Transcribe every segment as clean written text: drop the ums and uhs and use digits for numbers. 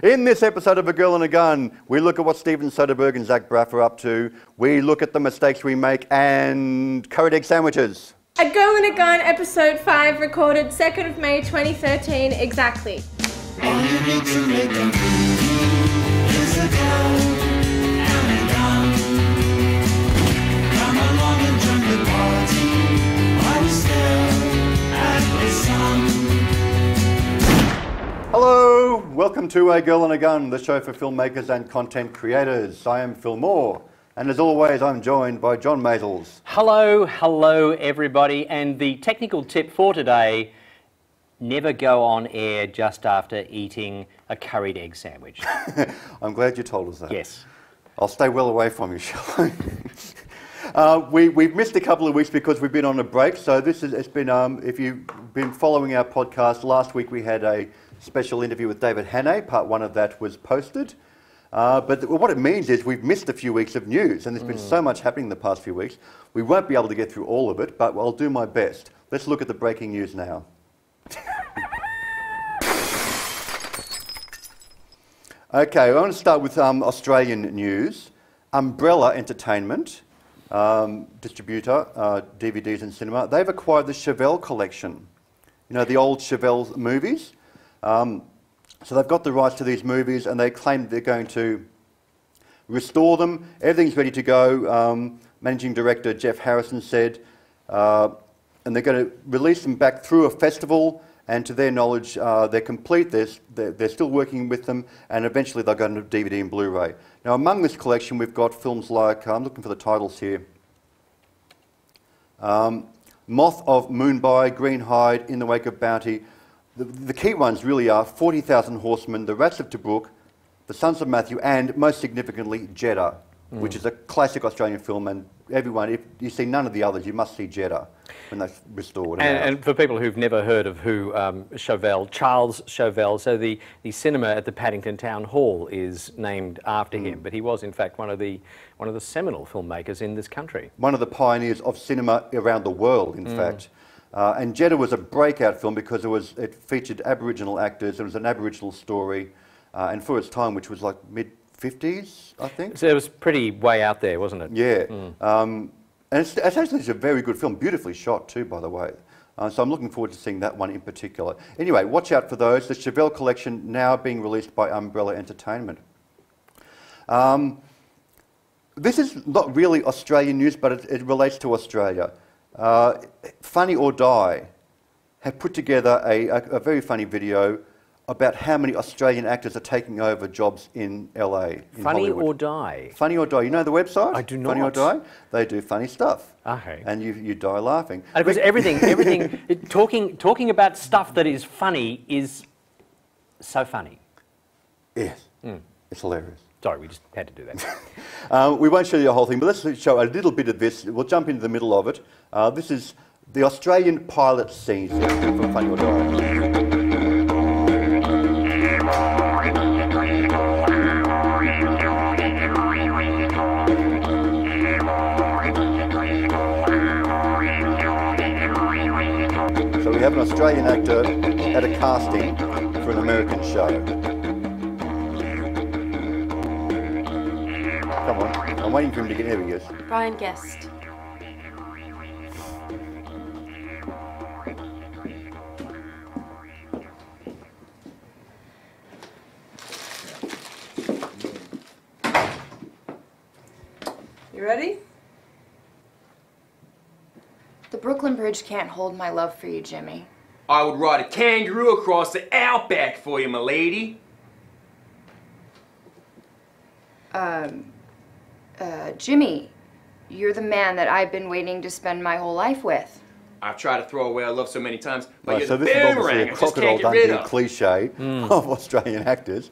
In this episode of A Girl and a Gun, we look at what Steven Soderberg and Zach Braff are up to. We look at the mistakes we make and curried egg sandwiches. A Girl and a Gun, episode 5, recorded 2nd of May 2013, exactly. All you need to make a movie is a girl and a gun. Come along and join the party while we stare at the sun. Hello, welcome to A Girl and a Gun, the show for filmmakers and content creators. I am Phil Moore, and as always, I'm joined by John Maisels. Hello everybody, and the technical tip for today: never go on air just after eating a curried egg sandwich. I'm glad you told us that. Yes. I'll stay well away from you, shall I? We've missed a couple of weeks because we've been on a break, so it's been, if you've been following our podcast, last week we had a special interview with David Hannay. Part 1 of that was posted. But what it means is we've missed a few weeks of news, and there's been so much happening in the past few weeks. We won't be able to get through all of it, but I'll do my best. Let's look at the breaking news now. Okay, I want to start with Australian news. Umbrella Entertainment, distributor, DVDs and cinema, they've acquired the Chevelle collection. You know, the old Chevelle movies. So they've got the rights to these movies, and they claim they're going to restore them. Everything's ready to go. Managing Director Jeff Harrison said, and they're going to release them back through a festival, and to their knowledge, they're complete. They're still working with them, and eventually they'll go into DVD and Blu-ray. Now, among this collection, we've got films like, I'm looking for the titles here, Moth of Moonbai, Greenhide, In the Wake of Bounty. The key ones really are 40,000 Horsemen, The Rats of Tobruk, The Sons of Matthew, and most significantly, Jeddah, which is a classic Australian film, and everyone, if you see none of the others, you must see Jeddah when they're restored. And for people who've never heard of who Chauvel, Charles Chauvel, so the cinema at the Paddington Town Hall is named after him, but he was in fact one of the seminal filmmakers in this country. One of the pioneers of cinema around the world, in fact. And Jeddah was a breakout film because it featured Aboriginal actors, it was an Aboriginal story, and for its time, which was like mid-50s, I think. So it was pretty way out there, wasn't it? Yeah. And it's actually a very good film, beautifully shot too, by the way. So I'm looking forward to seeing that one in particular. Anyway, watch out for those. The Chevelle collection now being released by Umbrella Entertainment. This is not really Australian news, but it relates to Australia. Funny or Die have put together a very funny video about how many Australian actors are taking over jobs in LA, in Funny Hollywood. or Die? Funny or Die. You know the website? I do not. Funny or Die? They do funny stuff. Okay. And you die laughing. And because everything, talking about stuff that is funny is so funny. Yes. It's hilarious. Sorry, we just had to do that. We won't show you the whole thing, but let's show a little bit of this. We'll jump into the middle of it. This is the Australian pilot scene from Funny or Die. So we have an Australian actor at a casting for an American show. Come on, I'm waiting for him to get here, he is. Brian Guest. You ready? The Brooklyn Bridge can't hold my love for you, Jimmy. I would ride a kangaroo across the outback for you, my lady. Jimmy, you're the man that I've been waiting to spend my whole life with. I've tried to throw away our love so many times, but you're so the this is obviously boomerang a I just crocodile can't get rid Dundee of. cliche of Australian actors.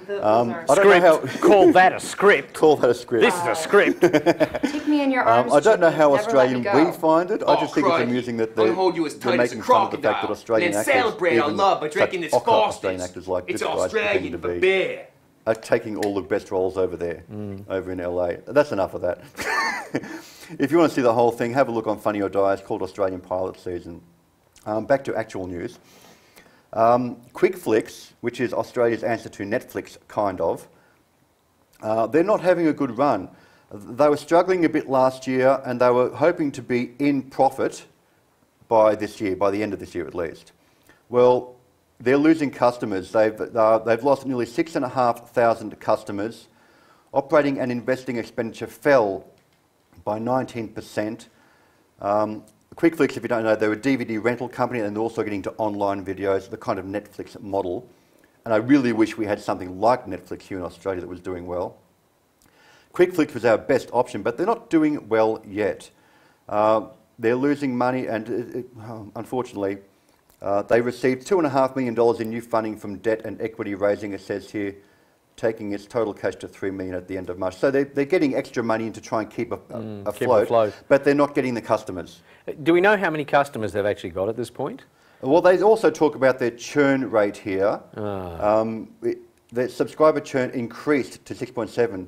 Those I are don't know how... Call that a script. Call that a script. This is a script. Take me in your arms, I don't know Jimmy. how Never let me Australian go. we find it. I just think it's crikey. amusing that I'm they're gonna hold you as they're tight as a making fun of the fact that crocodile, Australian and then actors, celebrate our even love by such drinking this ochre Australian fastest. actors like It's this guy's pretending Australian to for be, beer. are taking all the best roles over there, over in LA. That's enough of that. If you want to see the whole thing, have a look on Funny or Die. It's called Australian Pilot Season. Back to actual news. QuickFlix, which is Australia's answer to Netflix, kind of, they're not having a good run. They were struggling a bit last year, and they were hoping to be in profit by this year, by the end of this year at least. Well, they're losing customers. They've lost nearly 6,500 customers. Operating and investing expenditure fell by 19%. QuickFlix, if you don't know, they're a DVD rental company, and they're also getting into online videos, the kind of Netflix model. And I really wish we had something like Netflix here in Australia that was doing well. QuickFlix was our best option, but they're not doing well yet. They're losing money, and unfortunately, they received $2.5 million in new funding from debt and equity raising, it says here, taking its total cash to $3 million at the end of March. So they're getting extra money in to try and keep afloat, but they're not getting the customers. Do we know how many customers they've actually got at this point? Well, they also talk about their churn rate here. Their subscriber churn increased to 6.7,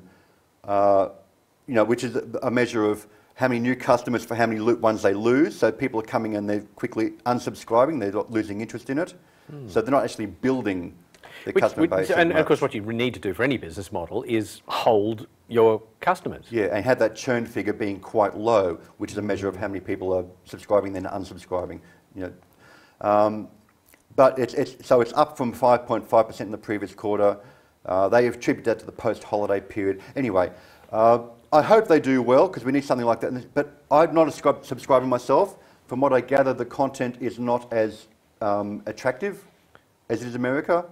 which is a measure of how many new customers for how many ones they lose. So people are coming and they're quickly unsubscribing, they're not losing interest in it. So they're not actually building the customer base. And of course what you need to do for any business model is hold your customers. Yeah, and have that churn figure being quite low, which is a measure of how many people are subscribing then unsubscribing. But it's up from 5.5% in the previous quarter. They have attributed that to the post-holiday period. Anyway, I hope they do well, because we need something like that. But I'm not a subscriber myself. From what I gather, the content is not as attractive as it is in America.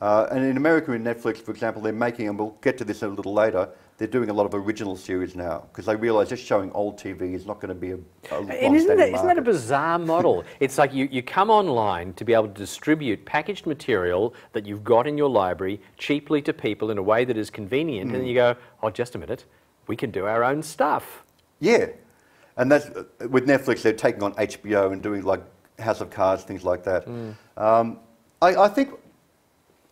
And in America, in Netflix, for example, they're making, and we'll get to this a little later, they're doing a lot of original series now, because they realise just showing old TV is not going to be a and isn't that a bizarre model? It's like you come online to be able to distribute packaged material that you've got in your library cheaply to people in a way that is convenient, and then you go, oh, just a minute, we can do our own stuff. Yeah, and that's, with Netflix, they're taking on HBO and doing like House of Cards, things like that. I think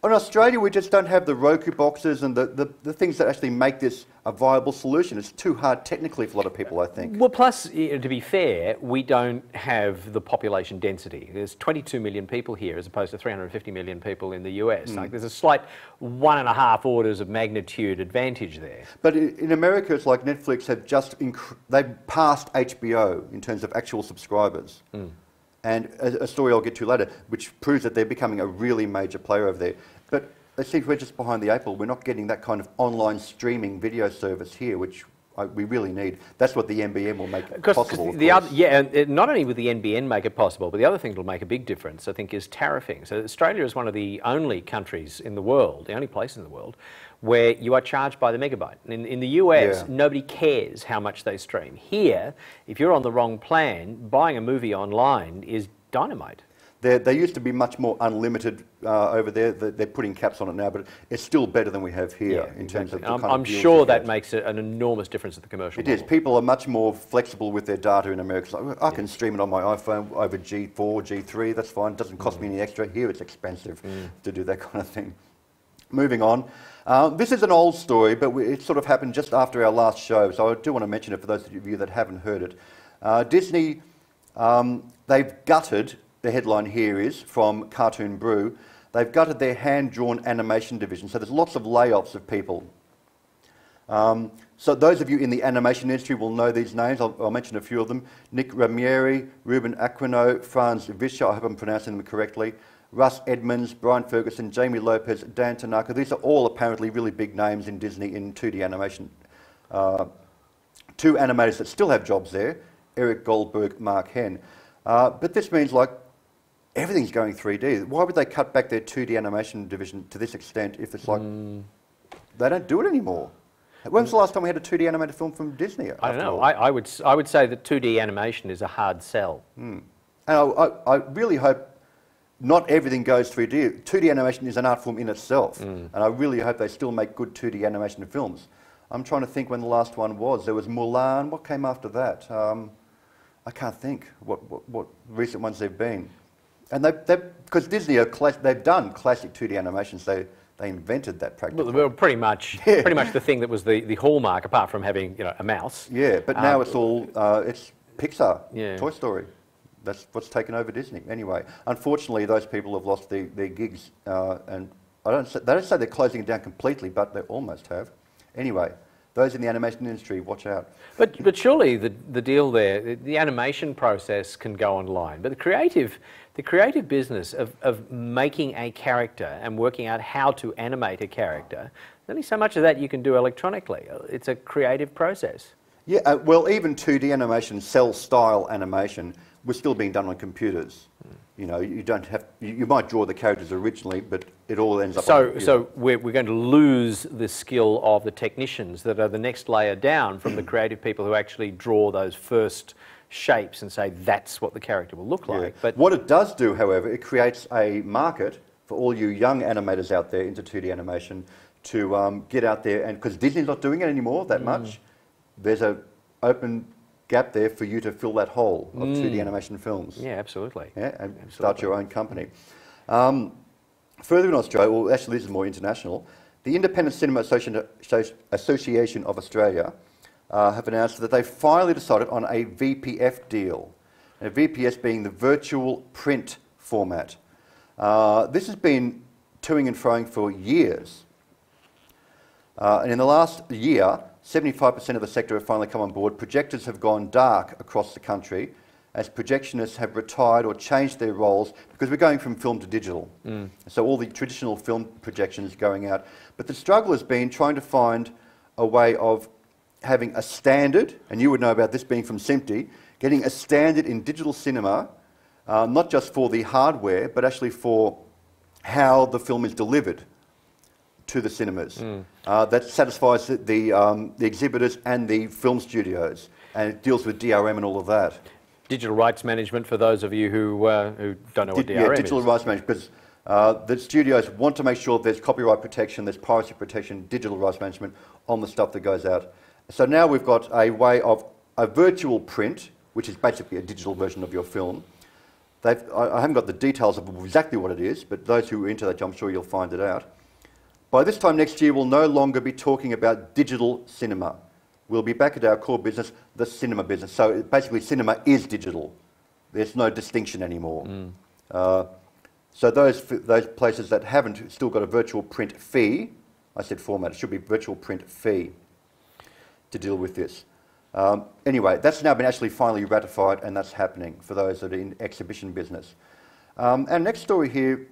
in Australia, we just don't have the Roku boxes and the things that actually make this a viable solution. It's too hard technically for a lot of people, I think. Well, plus, to be fair, we don't have the population density. There's 22 million people here as opposed to 350 million people in the US. Like, there's a slight 1.5 orders of magnitude advantage there. But in America, it's like Netflix have just, they've passed HBO in terms of actual subscribers. And a story I'll get to later, which proves that they're becoming a really major player over there. But it seems we're just behind the eight ball. We're not getting that kind of online streaming video service here, which we really need. That's what the NBN will make possible. And not only will the NBN make it possible, but the other thing that will make a big difference, I think, is tariffing. So Australia is one of the only countries in the world, the only place in the world, where you are charged by the megabyte. In the US, nobody cares how much they stream. Here, if you're on the wrong plan, buying a movie online is dynamite. They used to be much more unlimited over there. They're putting caps on it now, but it's still better than we have here in terms of the kind of I'm sure that makes an enormous difference at the commercial level. It is. People are much more flexible with their data in America. So I can stream it on my iPhone over G4, G3, that's fine. It doesn't cost me any extra. Here it's expensive to do that kind of thing. Moving on. This is an old story, but it sort of happened just after our last show, so I do want to mention it for those of you that haven't heard it. Disney, they've gutted, the headline here is from Cartoon Brew, they've gutted their hand-drawn animation division, so there's lots of layoffs of people. So those of you in the animation industry will know these names. I'll mention a few of them. Nick Ramieri, Ruben Aquino, Franz Vischer, I hope I'm pronouncing them correctly, Russ Edmonds, Brian Ferguson, Jamie Lopez, Dan Tanaka. These are all apparently really big names in Disney in 2D animation. Two animators that still have jobs there, Eric Goldberg, Mark Henn. But this means like everything's going 3D. Why would they cut back their 2D animation division to this extent if it's like they don't do it anymore? When was the last time we had a 2D animated film from Disney? I don't know. I would say that 2D animation is a hard sell. And I really hope not everything goes 3D. 2D animation is an art form in itself, and I really hope they still make good 2D animation films. I'm trying to think when the last one was. There was Mulan. What came after that? I can't think what recent ones they've been. And because Disney they've done classic 2D animations. They invented that practice. Well, pretty much the thing that was the hallmark, apart from having a mouse. Yeah, but now it's all it's Pixar, Toy Story. That's what's taken over Disney. Anyway, unfortunately, those people have lost their gigs, and they don't say they're closing it down completely, but they almost have. Anyway, those in the animation industry, watch out. But surely the deal there, the animation process can go online, but the creative business of making a character and working out how to animate a character, there's only so much of that you can do electronically. It's a creative process. Yeah, well, even 2D animation, cell-style animation, was still being done on computers. You know, you don't have, you might draw the characters originally, but it all ends up on a computer. So we're going to lose the skill of the technicians that are the next layer down from the creative people who actually draw those first shapes and say that's what the character will look like. Yeah. But what it does do, however, it creates a market for all you young animators out there into 2D animation to get out there, and because Disney's not doing it anymore that much, there's an open gap there for you to fill that hole of 2D animation films. yeah, absolutely. Yeah, and start your own company. Further in Australia, well, actually this is more international, the Independent Cinema Association of Australia have announced that they finally decided on a VPF deal. A VPS being the virtual print format. This has been toing and froing for years. And in the last year, 75% of the sector have finally come on board. Projectors have gone dark across the country as projectionists have retired or changed their roles because we're going from film to digital. So all the traditional film projections going out. But the struggle has been trying to find a way of having a standard, and you would know about this being from SMPTE, getting a standard in digital cinema, not just for the hardware, but actually for how the film is delivered to the cinemas. That satisfies the exhibitors and the film studios, and it deals with DRM and all of that. Digital rights management for those of you who don't know what DRM Yeah, is. digital rights management, because the studios want to make sure there's copyright protection, there's piracy protection, digital rights management on the stuff that goes out. So now we've got a way of a virtual print, which is basically a digital version of your film. I haven't got the details of exactly what it is, but those who are into that, I'm sure you'll find it out. By this time next year, we'll no longer be talking about digital cinema. We'll be back at our core business, the cinema business. So basically, cinema is digital. There's no distinction anymore. So those places that haven't still got a virtual print fee, I said format, it should be virtual print fee to deal with this. Anyway, that's now been actually finally ratified, and that's happening for those that are in exhibition business. Our next story here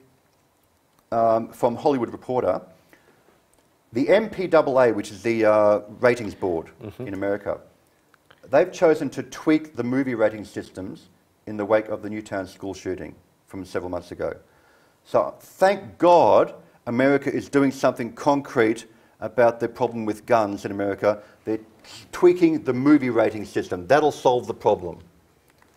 from Hollywood Reporter. The MPAA, which is the ratings board in America, they've chosen to tweak the movie rating systems in the wake of the Newtown school shooting from several months ago. So thank God America is doing something concrete about the problem with guns in America. They're tweaking the movie rating system. That'll solve the problem.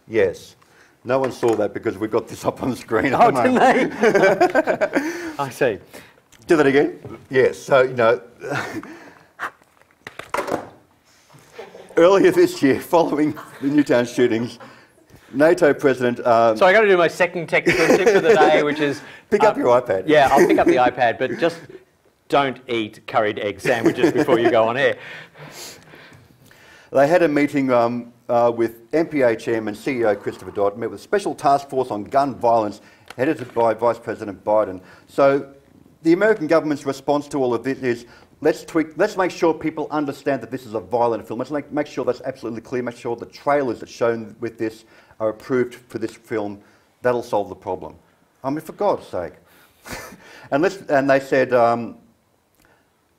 Yes. No one saw that because we've got this up on the screen at the moment. Didn't they? I see. Do that again? Yes. So, you know, earlier this year, following the Newtown shootings, NATO President... So I got to do my second technical tip for the day, which is... Pick up your iPad. Yeah, I'll pick up the iPad, but just don't eat curried egg sandwiches before you go on air. They had a meeting with MPA Chairman, CEO Christopher Dodd, met with a special task force on gun violence, headed by Vice President Biden. So the American government's response to all of this is, let's make sure people understand that this is a violent film. Let's make sure that's absolutely clear. Make sure the trailers that's shown with this are approved for this film. That'll solve the problem. I mean, for God's sake. And they said,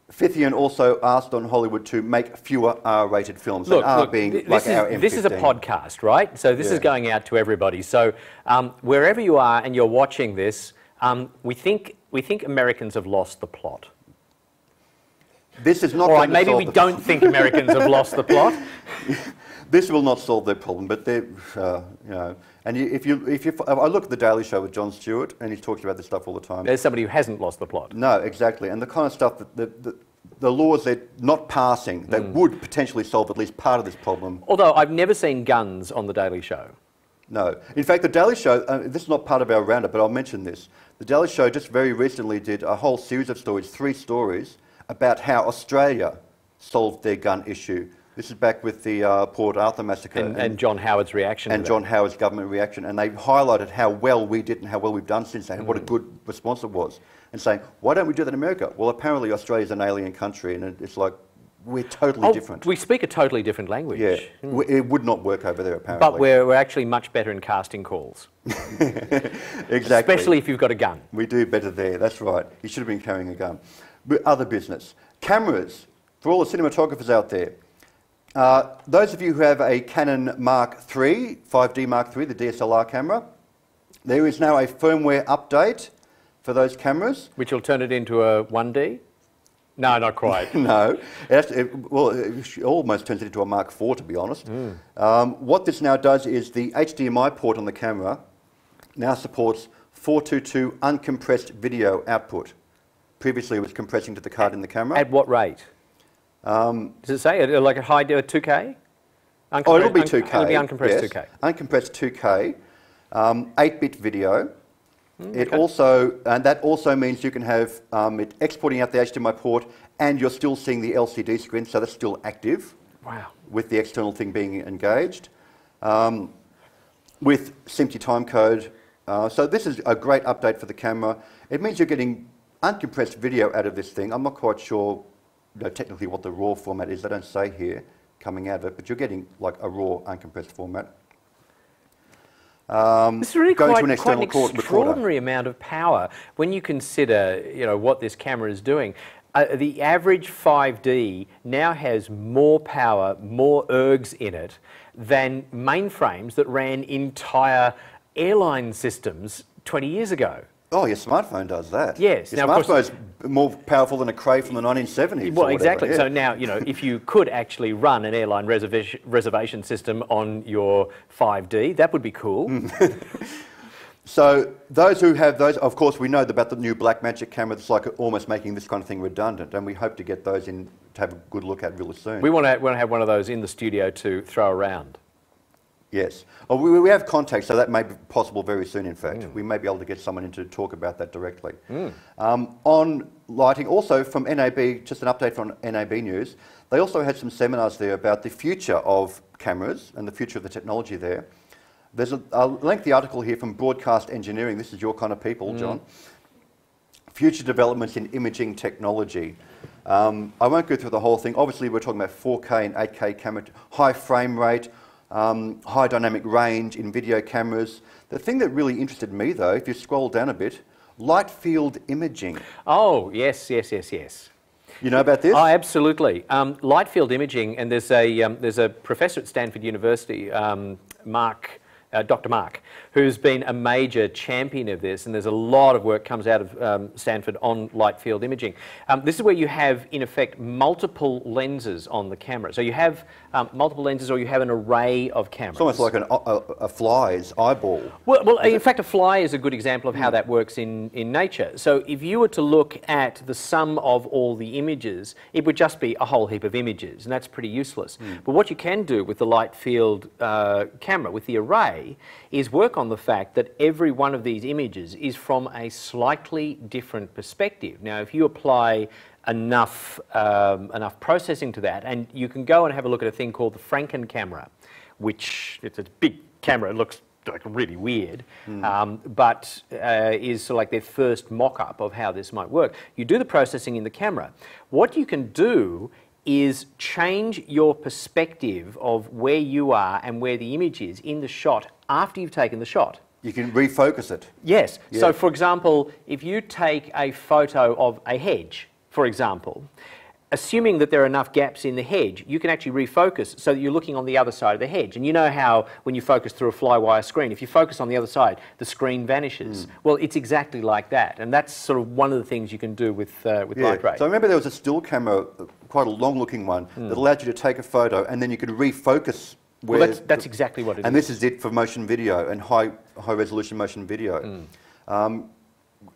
Fithian also asked on Hollywood to make fewer R-rated films. Look, R being like our M15. This is a podcast, right? So this is going out to everybody. So wherever you are and you're watching this, we think Americans have lost the plot. This is not. All right, maybe we don't think Americans have lost the plot. This will not solve their problem, but they, you know. And I look at the Daily Show with Jon Stewart, and he talks about this stuff all the time. There's somebody who hasn't lost the plot. No, exactly, and the kind of stuff that the laws they're not passing that would potentially solve at least part of this problem. Although I've never seen guns on the Daily Show. No, in fact, the Daily Show. This is not part of our roundup, but I'll mention this. The Daily Show just very recently did a whole series of stories, 3 stories, about how Australia solved their gun issue This is back with the Port Arthur massacre. And John Howard's reaction. And to John that. Howard's government reaction. And they highlighted how well we did and how well we've done since then, and what a good response it was. And saying, why don't we do that in America? Well, apparently Australia's an alien country, and it's like, we're totally different. We speak a totally different language. Yeah, it would not work over there, apparently. But we're actually much better in casting calls. Exactly. Especially if you've got a gun. We do better there, that's right. You should have been carrying a gun. But other business. Cameras, for all the cinematographers out there. Those of you who have a Canon Mark III, 5D Mark III, the DSLR camera, there is now a firmware update for those cameras. Which will turn it into a 1D? No, not quite. No. It almost turns it into a Mark IV, to be honest. What this now does is the HDMI port on the camera now supports 422 uncompressed video output. Previously, it was compressing to the card in the camera. At what rate? Does it say like a high 2K? Oh, it'll be 2K. It'll be uncompressed yes. 2K. Uncompressed 2K, 8-bit video. It also, and that also means you can have it exporting out the HDMI port, and you're still seeing the LCD screen, so that's still active. Wow. With the external thing being engaged, with SMPTE timecode. So this is a great update for the camera. It means you're getting uncompressed video out of this thing. I'm not quite sure, technically what the RAW format is. They don't say here coming out of it, but you're getting like a RAW uncompressed format. This is really going quite to an external an extraordinary amount of power when you consider, what this camera is doing. The average 5D now has more power, more ergs in it than mainframes that ran entire airline systems 20 years ago. Oh, your smartphone does that. Yes. Your now, smartphone's more powerful than a Cray from the 1970s. Well, or exactly. Yeah. So now, if you could actually run an airline reservation system on your 5D, that would be cool. So those who have those, of course, we know about the new Blackmagic camera that's like almost making this kind of thing redundant, and we hope to get those in to have a good look at really soon. We want to have one of those in the studio to throw around. Yes. Oh, we have contacts, so that may be possible very soon, in fact. We may be able to get someone in to talk about that directly. On lighting, also from NAB, just an update from NAB News, they also had some seminars there about the future of cameras and the future of the technology there. There's a lengthy article here from Broadcast Engineering. This is your kind of people, John. Future developments in imaging technology. I won't go through the whole thing. Obviously, we're talking about 4K and 8K camera, high frame rate, high dynamic range in video cameras. The thing that really interested me, though, if you scroll down a bit, light field imaging. Oh, yes. You know about this? Oh, absolutely. Light field imaging, and there's a professor at Stanford University, Dr. Mark, who's been a major champion of this, and there's a lot of work comes out of Stanford on light field imaging. This is where you have, in effect, multiple lenses on the camera. So you have multiple lenses, or you have an array of cameras. It's almost like a fly's eyeball. Well, in fact, a fly is a good example of how that works in nature. So if you were to look at the sum of all the images, it would just be a whole heap of images, and that's pretty useless. But what you can do with the light field camera, with the array, is work on the fact that every one of these images is from a slightly different perspective. Now, if you apply enough processing to that, and you can go and have a look at a thing called the Franken camera, which it's a big camera. It looks like really weird, but is sort of like their first mock-up of how this might work. You do the processing in the camera. What you can do is change your perspective of where you are and where the image is in the shot after you've taken the shot. You can refocus it. Yes. Yeah. So, for example, if you take a photo of a hedge, for example, assuming that there are enough gaps in the hedge, you can actually refocus so that you're looking on the other side of the hedge. And you know how when you focus through a flywire screen, if you focus on the other side, the screen vanishes. Well, it's exactly like that. And that's sort of one of the things you can do with light ray. So I remember there was a still camera, quite a long-looking one, that allowed you to take a photo and then you could refocus where... Well, that's exactly what it is. And this is it for motion video and high-resolution motion video.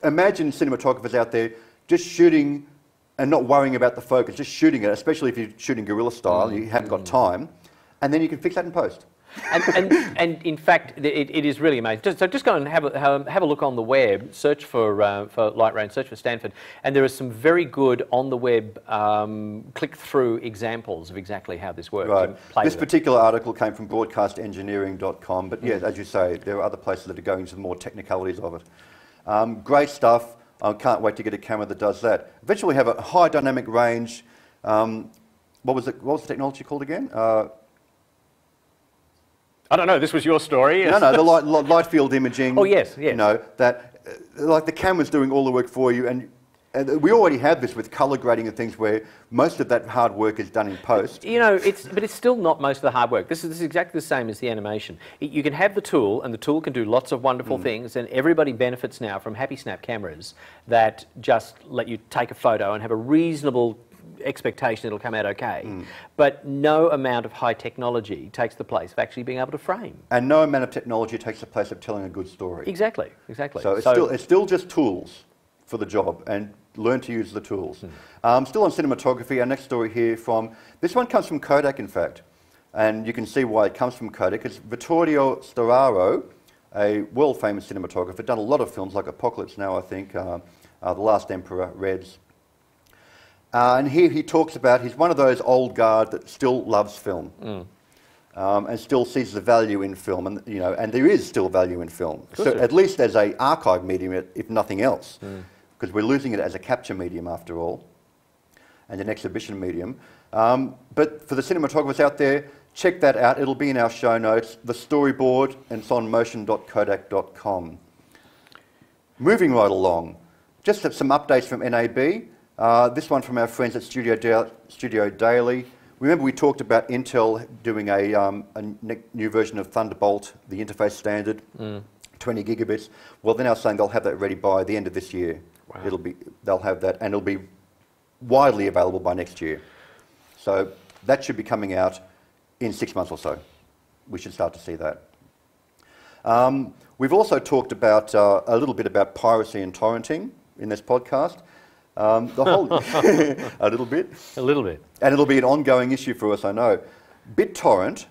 Imagine cinematographers out there just shooting and not worrying about the focus, just shooting it, especially if you're shooting guerrilla style, you haven't got time, and then you can fix that in post. And in fact, it is really amazing. So just go and have a look on the web, search for Light Rain, search for Stanford, and there are some very good on the web click-through examples of exactly how this works. Right. This particular article came from broadcastengineering.com, but yes, as you say, there are other places that are going into the more technicalities of it. Great stuff. I can't wait to get a camera that does that. Eventually we have a high dynamic range. What was the technology called again? I don't know, this was your story. No, the light field imaging. Oh, yes. You know, that, like the camera's doing all the work for you, and we already have this with colour grading and things where most of that hard work is done in post. You know, but it's still not most of the hard work. This is exactly the same as the animation. You can have the tool, and the tool can do lots of wonderful things, and everybody benefits now from happy snap cameras that just let you take a photo and have a reasonable expectation it'll come out okay. But no amount of high technology takes the place of actually being able to frame. And no amount of technology takes the place of telling a good story. Exactly. So it's still just tools for the job, and learn to use the tools. Still on cinematography, our next story here this one comes from Kodak, in fact. And you can see why it comes from Kodak. It's Vittorio Storaro, a world-famous cinematographer, done a lot of films like Apocalypse Now, I think, The Last Emperor, Reds. And here he talks about, he's one of those old guard that still loves film and still sees the value in film, and and there is still value in film, so at least as an archive medium, if nothing else, because we're losing it as a capture medium after all, and an exhibition medium. But for the cinematographers out there, check that out. It'll be in our show notes, the storyboard, and it's on motion.kodak.com. Moving right along, just some updates from NAB. This one from our friends at Studio Daily. Remember we talked about Intel doing a new version of Thunderbolt, the interface standard, 20 gigabits. Well, they're now saying they'll have that ready by the end of this year. Wow. They'll have that, and it'll be widely available by next year. So that should be coming out in 6 months or so. We should start to see that. We've also talked about a little bit about piracy and torrenting in this podcast. The whole a little bit, and it'll be an ongoing issue for us, I know. BitTorrent,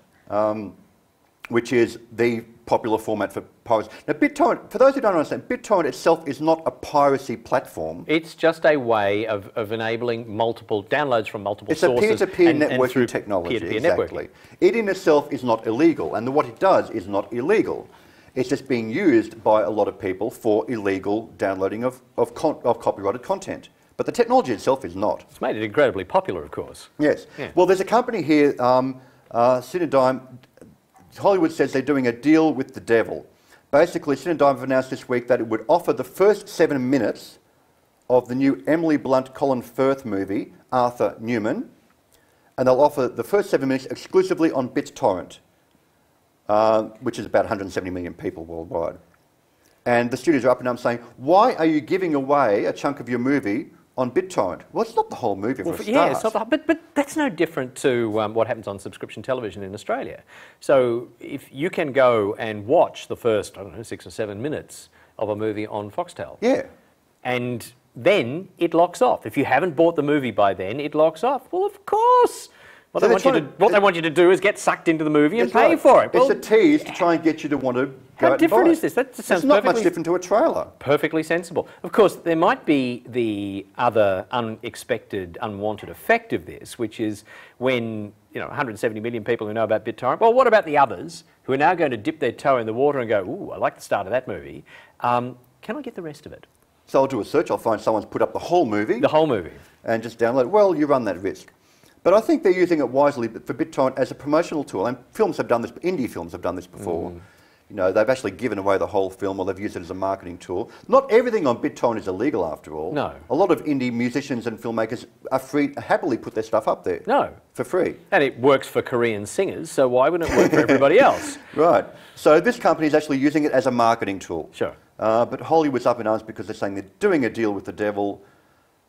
which is the popular format for piracy. Now, BitTorrent, for those who don't understand, BitTorrent itself is not a piracy platform. It's just a way of enabling multiple downloads from multiple sources. It's a peer-to-peer networking technology. Peer-to-peer exactly. Networking. It in itself is not illegal, and what it does is not illegal. It's just being used by a lot of people for illegal downloading of copyrighted content. But the technology itself is not. It's made it incredibly popular, of course. Yes. Yeah. Well, there's a company here, Cinedigm. Hollywood says they're doing a deal with the devil. Basically, Cinedigm have announced this week that it would offer the first 7 minutes of the new Emily Blunt, Colin Firth movie, Arthur Newman, and they'll offer the first 7 minutes exclusively on BitTorrent, which is about 170 million people worldwide. And the studios are up and down saying, why are you giving away a chunk of your movie on BitTorrent? Well, it's not the whole movie for a start. Yeah, it's not but that's no different to what happens on subscription television in Australia. So if you can go and watch the first, 6 or 7 minutes of a movie on Foxtel. Yeah. And then it locks off. If you haven't bought the movie by then, it locks off. Well, of course. What they want you to do is get sucked into the movie and pay for it. Well, it's a tease to try and get you to want to go How out and different buy is this? That sounds it's not much different to a trailer. Perfectly sensible. Of course, there might be the other unexpected, unwanted effect of this, which is when 170 million people who know about BitTorrent. Well, what about the others who are now going to dip their toe in the water and go, "Ooh, I like the start of that movie. Can I get the rest of it?" So I'll do a search. I'll find someone's put up the whole movie. The whole movie. And just download it. Well, you run that risk. But I think they're using it wisely for BitTorrent as a promotional tool. And films have done this, indie films have done this before. They've actually given away the whole film, or they've used it as a marketing tool. Not everything on BitTorrent is illegal, after all. No. A lot of indie musicians and filmmakers are free, happily put their stuff up there. No. For free. And it works for Korean singers, so why wouldn't it work for everybody else? Right. So this company is actually using it as a marketing tool. Sure. But Hollywood's up in arms because they're saying they're doing a deal with the devil.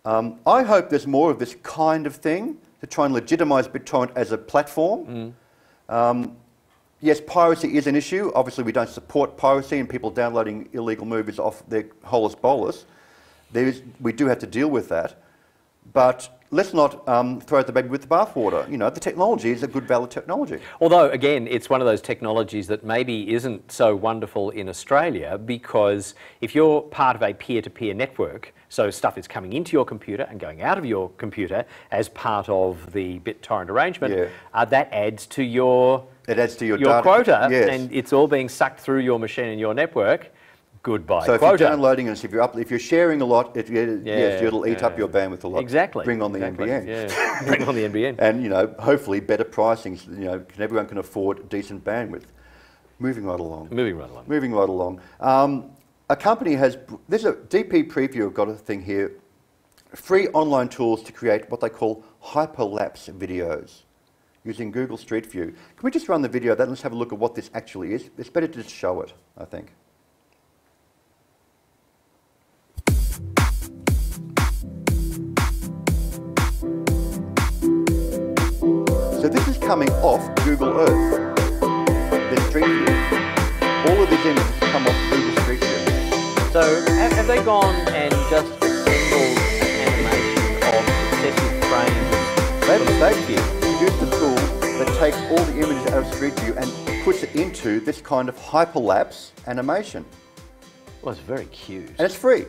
I hope there's more of this kind of thing to try and legitimise BitTorrent as a platform. Yes, piracy is an issue. Obviously, we don't support piracy and people downloading illegal movies off their holus bolus. We do have to deal with that. But let's not throw out the baby with the bathwater. You know, the technology is a good, valid technology. Although, again, it's one of those technologies that maybe isn't so wonderful in Australia, because if you're part of a peer-to-peer network, so stuff is coming into your computer and going out of your computer as part of the BitTorrent arrangement, that adds to your data. quota, yes. and it's all being sucked through your machine and your network. Goodbye so quota. If you're downloading and if you're sharing a lot, yes, it'll eat up your bandwidth a lot. Exactly. Bring on the NBN. Yeah. Bring on the NBN. And, you know, hopefully better pricing, so, you know, everyone can afford decent bandwidth. Moving right along. Moving right along. A company has, there's a DP Preview, I've got a thing here, free online tools to create what they call hyperlapse videos using Google Street View. Can we just run the video, then let's have a look at what this actually is? It's better to just show it, I think. So this is coming off Google Earth, the Street View. All of these images come off Google Street View. So have they gone and just assembled an animation of successive frames? They've produced a tool that takes all the images out of Street View and puts it into this kind of hyperlapse animation. Well, it's very cute. And it's free.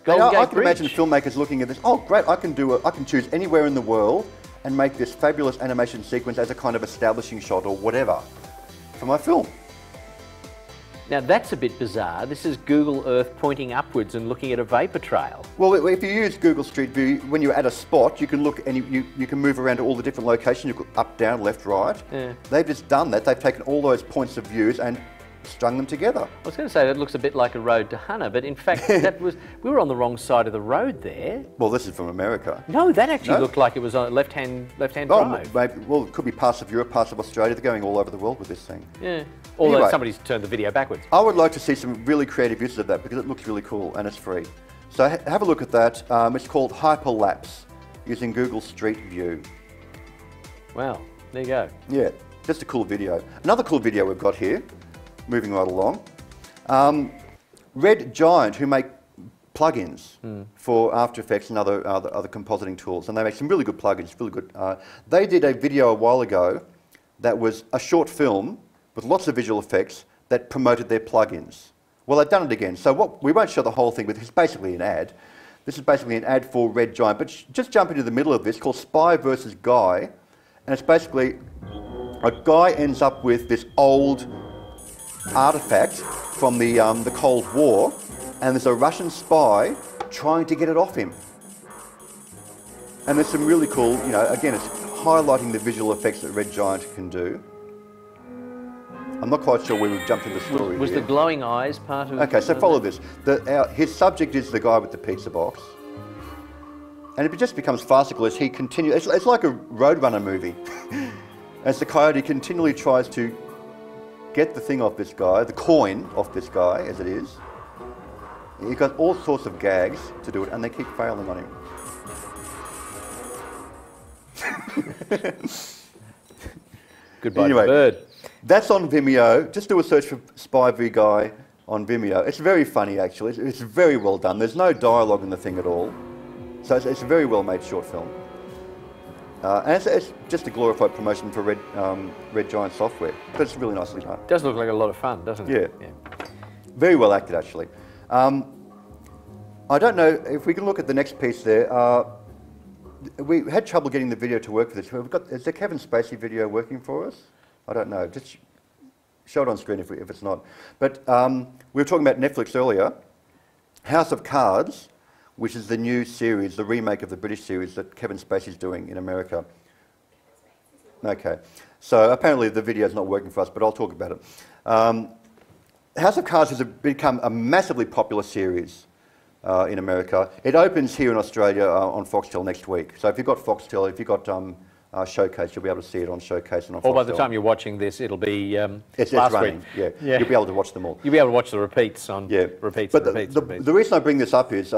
Golden Gate I can Bridge. imagine filmmakers looking at this, oh great, I can choose anywhere in the world and make this fabulous animation sequence as a kind of establishing shot or whatever for my film. Now that's a bit bizarre. This is Google Earth pointing upwards and looking at a vapor trail. Well, if you use Google Street View, when you're at a spot, you can look and you can move around to all the different locations. You can up, down, left, right. Yeah. They've just done that. They've taken all those points of views and strung them together. I was going to say that looks a bit like a road to Hunter, but in fact we were on the wrong side of the road there. Well, this is from America. No, that actually looked like it was on left-hand drive. Maybe, well, it could be parts of Europe, parts of Australia. They're going all over the world with this thing. Yeah. Although Anyway. somebody's turned the video backwards. I would like to see some really creative uses of that because it looks really cool and it's free. So have a look at that. It's called Hyperlapse using Google Street View. Wow, there you go. Yeah, just a cool video. Another cool video we've got here, moving right along. Red Giant, who make plugins for After Effects and other compositing tools, and they make some really good plugins, really good. They did a video a while ago that was a short film with lots of visual effects that promoted their plugins. Well, they've done it again. So we won't show the whole thing, but it's basically an ad. This is basically an ad for Red Giant, but just jump into the middle of this, called Spy versus Guy, and it's basically a guy ends up with this old artifact from the Cold War, and there's a Russian spy trying to get it off him. And there's some really cool, you know, again, it's highlighting the visual effects that Red Giant can do. I'm not quite sure where we've jumped in the story. Was the glowing eyes part of it? Okay, so follow this. His subject is the guy with the pizza box. And it just becomes farcical as he continues. It's like a Roadrunner movie. As the coyote continually tries to get the thing off this guy, the coin off this guy, as it is. He's got all sorts of gags to do it, and they keep failing on him. Goodbye Anyway. to bird. That's on Vimeo. Just do a search for Spy v Guy on Vimeo. It's very funny, actually. It's very well done. There's no dialogue in the thing at all. So it's a very well made short film. And it's just a glorified promotion for Red Giant software. But it's really nicely done. Does look like a lot of fun, doesn't it? Yeah. Very well acted, actually. I don't know if we can look at the next piece there. We had trouble getting the video to work for this. Is the Kevin Spacey video working for us? I don't know. Just show it on screen if it's not. But we were talking about Netflix earlier. House of Cards, which is the new series, the remake of the British series that Kevin Spacey's doing in America. Okay. So apparently the video's not working for us, but I'll talk about it. House of Cards has become a massively popular series in America. It opens here in Australia on Foxtel next week. So if you've got Foxtel, if you've got Showcase, you'll be able to see it on Showcase and on Foxtel. Or by the time you're watching this, it'll be it's last running, week. Yeah. You'll be able to watch them all. You'll be able to watch the repeats on repeats But and repeats. the reason I bring this up is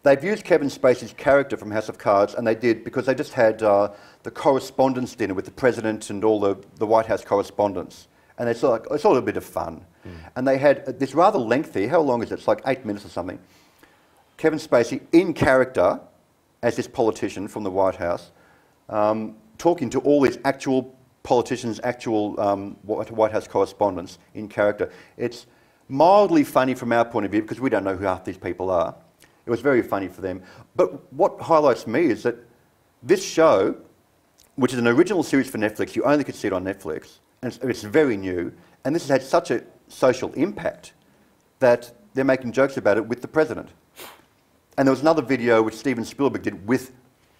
they've used Kevin Spacey's character from House of Cards, and they did because they just had the correspondence dinner with the president and all the White House correspondents. And it's all a bit of fun. And they had this rather lengthy, how long is it? It's like 8 minutes or something. Kevin Spacey in character as this politician from the White House, talking to all these actual politicians, actual White House correspondents in character. It's mildly funny from our point of view because we don't know who half these people are. It was very funny for them. But what highlights me is that this show, which is an original series for Netflix, you only could see it on Netflix, and it's very new, and this has had such a social impact that they're making jokes about it with the president. And there was another video which Steven Soderberg did with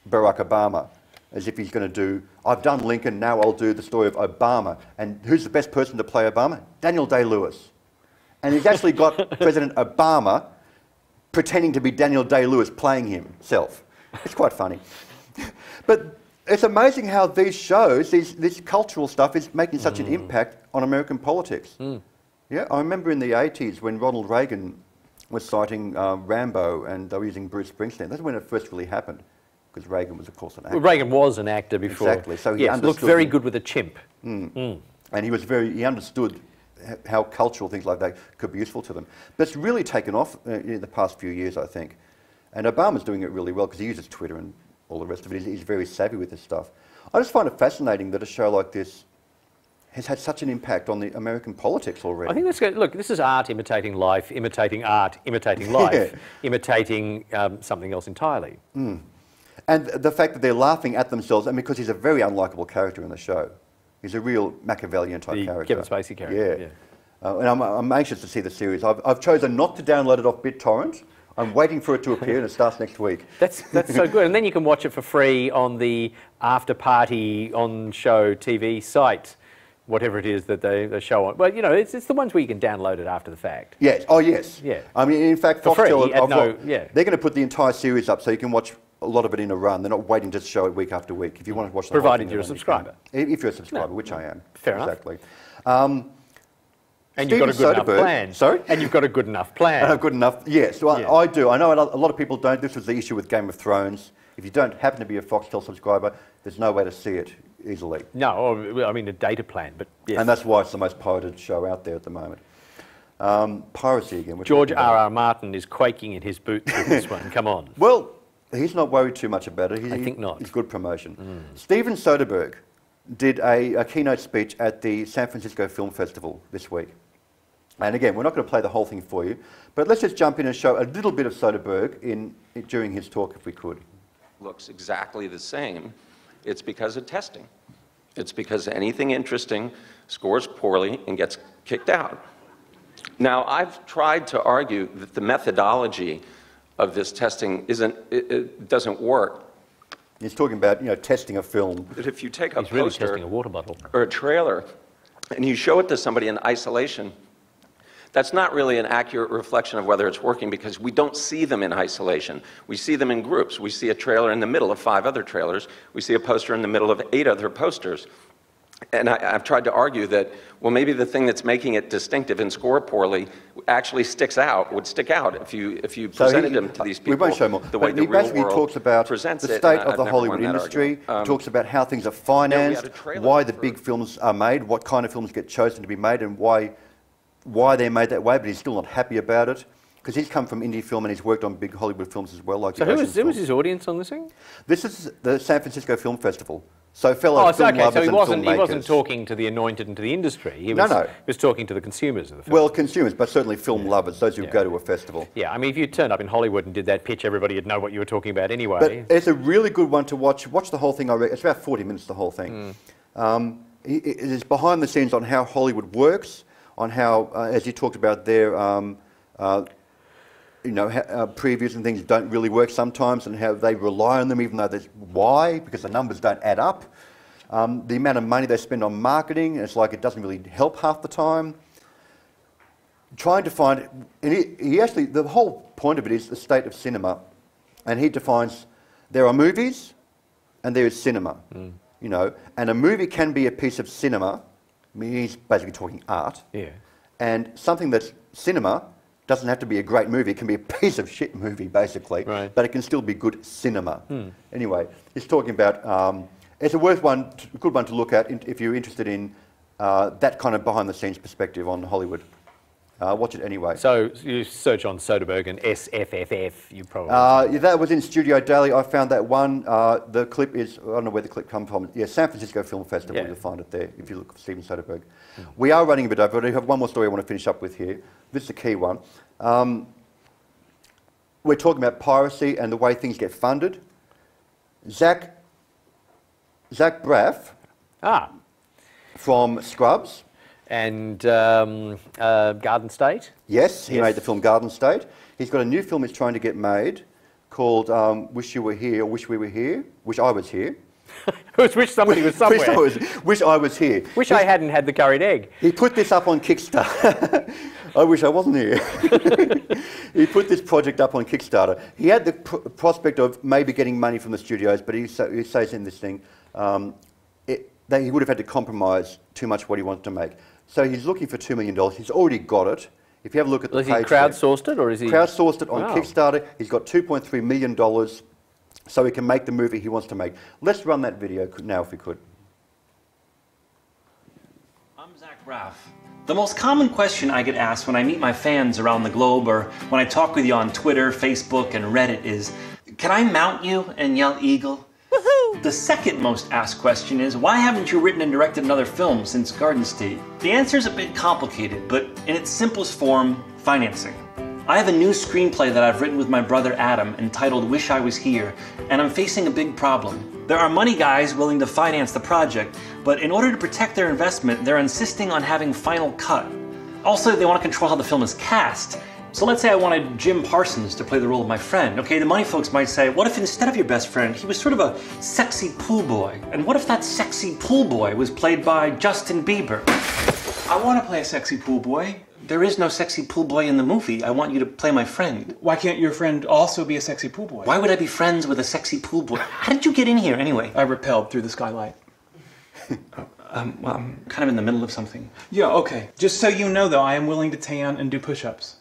Barack Obama, as if he's going to do, I've done Lincoln, now I'll do the story of Obama. And who's the best person to play Obama? Daniel Day-Lewis. And he's actually got President Obama pretending to be Daniel Day-Lewis playing himself. It's quite funny. But it's amazing how these shows, this cultural stuff is making such an impact on American politics. Yeah, I remember in the 80s when Ronald Reagan was citing Rambo and they were using Bruce Springsteen. That's when it first really happened, because Reagan was, of course, an actor. Well, Reagan was an actor before. Exactly. So he yes, looked very good with a chimp. And he understood how cultural things like that could be useful to them. But it's really taken off in the past few years, I think. And Obama's doing it really well because he uses Twitter and all the rest of it. He's very savvy with this stuff. I just find it fascinating that a show like this has had such an impact on the American politics already. I think that's good. Look, this is art imitating life, imitating art, imitating life, imitating something else entirely. And the fact that they're laughing at themselves, and because he's a very unlikable character in the show. He's a real Machiavellian type character. Kevin Spacey character. Yeah. And I'm anxious to see the series. I've chosen not to download it off BitTorrent. I'm waiting for it to appear and it starts next week. That's so good. And then you can watch it for free on the after party on show TV site, whatever it is that they show on. Well, you know, it's the ones where you can download it after the fact. Yes. Oh, yes. Yeah. I mean, in fact, for free, they're going to put the entire series up so you can watch a lot of it in a run. They're not waiting to show it week after week. If you want to watch the provided whole thing, you're a subscriber. If you're a subscriber, which I am. Fair enough. Exactly. And you've got a good enough plan. Sorry? And you've got a good enough plan. Good enough, yes. Well, Yeah. I do. I know a lot of people don't. This was the issue with Game of Thrones. If you don't happen to be a Foxtel subscriber, there's no way to see it easily. No, I mean a data plan, but yes. And that's why it's the most pirated show out there at the moment. Piracy again. George R.R. Martin is quaking in his boots with this one. Come on. Well, he's not worried too much about it. I think not. It's good promotion. Steven Soderberg did a keynote speech at the San Francisco Film Festival this week. And again, we're not going to play the whole thing for you, but let's just jump in and show a little bit of Soderberg during his talk, if we could. Looks exactly the same. It's because of testing. It's because anything interesting scores poorly and gets kicked out. Now, I've tried to argue that the methodology of this testing it doesn't work. He's talking about, testing a film. That if you take a He's really poster testing a water bottle. or a trailer and you show it to somebody in isolation, that's not really an accurate reflection of whether it's working because we don't see them in isolation. We see them in groups. We see a trailer in the middle of 5 other trailers. We see a poster in the middle of 8 other posters. And I've tried to argue that, well, maybe the thing that's making it distinctive and score poorly actually would stick out if you presented them to these people. We won't show more. The way the he real basically world talks about the presents state it, and of the I've never Hollywood won that industry. argument. Talks about how things are financed, trailer why the for- big films are made, what kind of films get chosen to be made, and why they're made that way. But he's still not happy about it because he's come from indie film and he's worked on big Hollywood films as well. Like So who was his audience on this thing? This is the San Francisco Film Festival. So fellow film lovers so he and wasn't filmmakers. talking to the anointed and to the industry. He No. was talking to the consumers of the film. Well, consumers, but certainly film lovers, those who go to a festival. Yeah, I mean, if you turned up in Hollywood and did that pitch, everybody would know what you were talking about anyway. But it's a really good one to watch. Watch the whole thing. It's about 40 minutes, the whole thing. It is behind the scenes on how Hollywood works, on how, as you talked about there, previews and things don't really work sometimes, and how they rely on them, even though there's why, because the numbers don't add up. The amount of money they spend on marketing, it's like it doesn't really help half the time. Trying to find, and he actually, the whole point of it is the state of cinema, and he defines there are movies and there is cinema, and a movie can be a piece of cinema. I mean, he's basically talking art. Yeah. And something that's cinema doesn't have to be a great movie. It can be a piece of shit movie, basically. Right. But it can still be good cinema. Anyway, he's talking about, it's a good one to look at if you're interested in that kind of behind-the-scenes perspective on Hollywood. Watch it anyway. So you search on Soderberg and SFFF, you probably... Yeah, that was in Studio Daily. I found that one. The clip is, I don't know where the clip comes from. Yeah, San Francisco Film Festival, Yeah. you'll find it there if you look for Steven Soderberg. We are running a bit over, but I have one more story I want to finish up with here. This is a key one. We're talking about piracy and the way things get funded. Zach Braff from Scrubs. And Garden State? Yes, he made the film Garden State. He's got a new film he's trying to get made called Wish You Were Here, or Wish We Were Here, Wish I Was Here. Wish somebody was somewhere. Wish I was here. Wish I hadn't had the curried egg. He put this up on Kickstarter. I wish I wasn't here. He put this project up on Kickstarter. He had the prospect of maybe getting money from the studios, but he says in this thing that he would have had to compromise too much what he wanted to make. So he's looking for $2 million. He's already got it. If you have a look at the page, is he crowdsourced it, or is he crowdsourced it on Kickstarter? He's got $2.3 million, so he can make the movie he wants to make. Let's run that video now, if we could. I'm Zach Braff. The most common question I get asked when I meet my fans around the globe, or when I talk with you on Twitter, Facebook, and Reddit is, can I mount you and yell eagle? Woohoo! The second most asked question is, why haven't you written and directed another film since Garden State? The answer is a bit complicated, but in its simplest form, financing. I have a new screenplay that I've written with my brother Adam entitled Wish I Was Here, and I'm facing a big problem. There are money guys willing to finance the project, but in order to protect their investment, they're insisting on having final cut. Also, they want to control how the film is cast. So let's say I wanted Jim Parsons to play the role of my friend. Okay, the money folks might say, what if instead of your best friend, he was sort of a sexy pool boy? And what if that sexy pool boy was played by Justin Bieber? I want to play a sexy pool boy. There is no sexy pool boy in the movie. I want you to play my friend. Why can't your friend also be a sexy pool boy? Why would I be friends with a sexy pool boy? How did you get in here anyway? I rappelled through the skylight. Well, I'm kind of in the middle of something. Yeah, okay. Just so you know, though, I am willing to tan and do push-ups.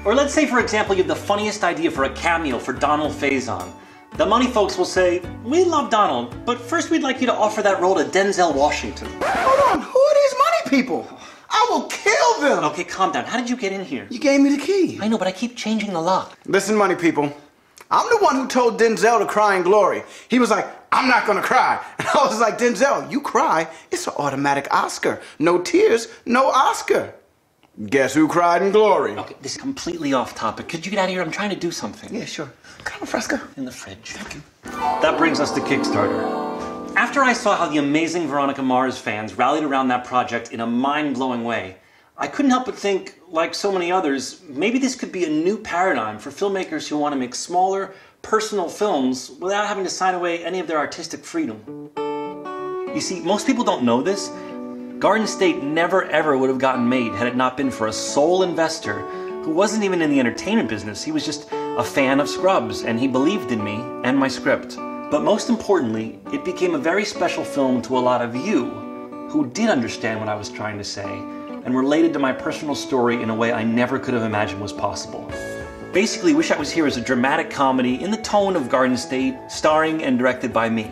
Or let's say, for example, you have the funniest idea for a cameo for Donald Faison. The money folks will say, we love Donald, but first we'd like you to offer that role to Denzel Washington. Hold on, who are these money people? I will kill them! Okay, calm down. How did you get in here? You gave me the key. I know, but I keep changing the lock. Listen, money people, I'm the one who told Denzel to cry in glory. He was like, I'm not gonna cry. And I was like, Denzel, you cry, it's an automatic Oscar. No tears, no Oscar. Guess who cried in glory? Okay, this is completely off topic. Could you get out of here? I'm trying to do something. Yeah, sure. Come on, Fresca. In the fridge. Thank you. That brings us to Kickstarter. After I saw how the amazing Veronica Mars fans rallied around that project in a mind-blowing way, I couldn't help but think, like so many others, maybe this could be a new paradigm for filmmakers who want to make smaller, personal films without having to sign away any of their artistic freedom. You see, most people don't know this. Garden State never ever would have gotten made had it not been for a sole investor who wasn't even in the entertainment business. He was just a fan of Scrubs, and he believed in me and my script. But most importantly, it became a very special film to a lot of you who did understand what I was trying to say and related to my personal story in a way I never could have imagined was possible. Basically, Wish I Was Here is a dramatic comedy in the tone of Garden State, starring and directed by me.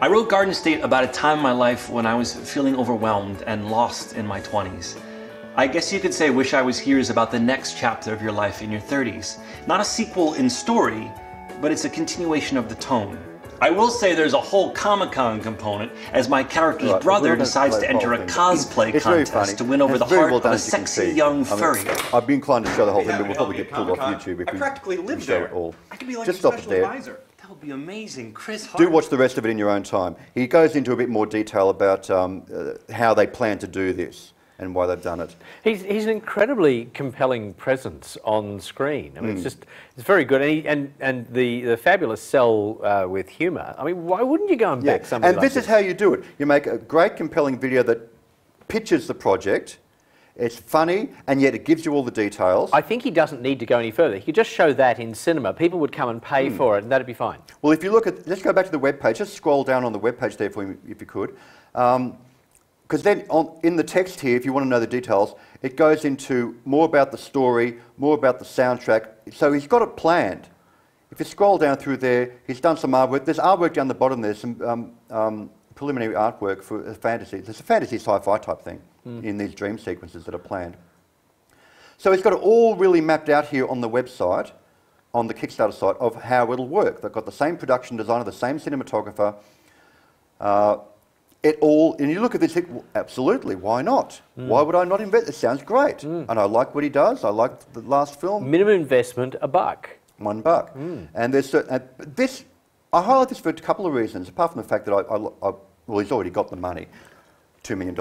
I wrote Garden State about a time in my life when I was feeling overwhelmed and lost in my 20s. I guess you could say Wish I Was Here is about the next chapter of your life in your 30s. Not a sequel in story, but it's a continuation of the tone. I will say there's a whole Comic-Con component as my character's brother decides to enter a cosplay contest to win over the heart of a sexy young furry. I'd be inclined to show the whole thing, but we'll probably get pulled off YouTube if we practically live show there. it all. I could be like Just a stop it special there. advisor. That would be amazing. Chris Hart. Do watch the rest of it in your own time. He goes into a bit more detail about how they plan to do this and why they've done it. He's an incredibly compelling presence on screen. I mean, it's very good, and the fabulous sell with humour. I mean, why wouldn't you go and back somebody and like this this? is how you do it. You make a great, compelling video that pitches the project. It's funny, and yet it gives you all the details. I think he doesn't need to go any further. He could just show that in cinema. People would come and pay for it, and that'd be fine. Well, if you look at, let's go back to the webpage. Just scroll down on the webpage there for me, if you could. Because then in the text here, if you want to know the details, it goes into more about the story, more about the soundtrack. So he's got it planned. If you scroll down through there, he's done some artwork. There's artwork down the bottom there, some preliminary artwork for a fantasy. There's a fantasy sci-fi type thing in these dream sequences that are planned. So he's got it all really mapped out here on the website, on the Kickstarter site, of how it'll work. They've got the same production designer, the same cinematographer. And you look at this, well, absolutely, why not? Why would I not invest? It sounds great. And I like what he does. I like the last film. Minimum investment, $1. $1. And there's this, I highlight this for a couple of reasons, apart from the fact that well, he's already got the money, $2 million.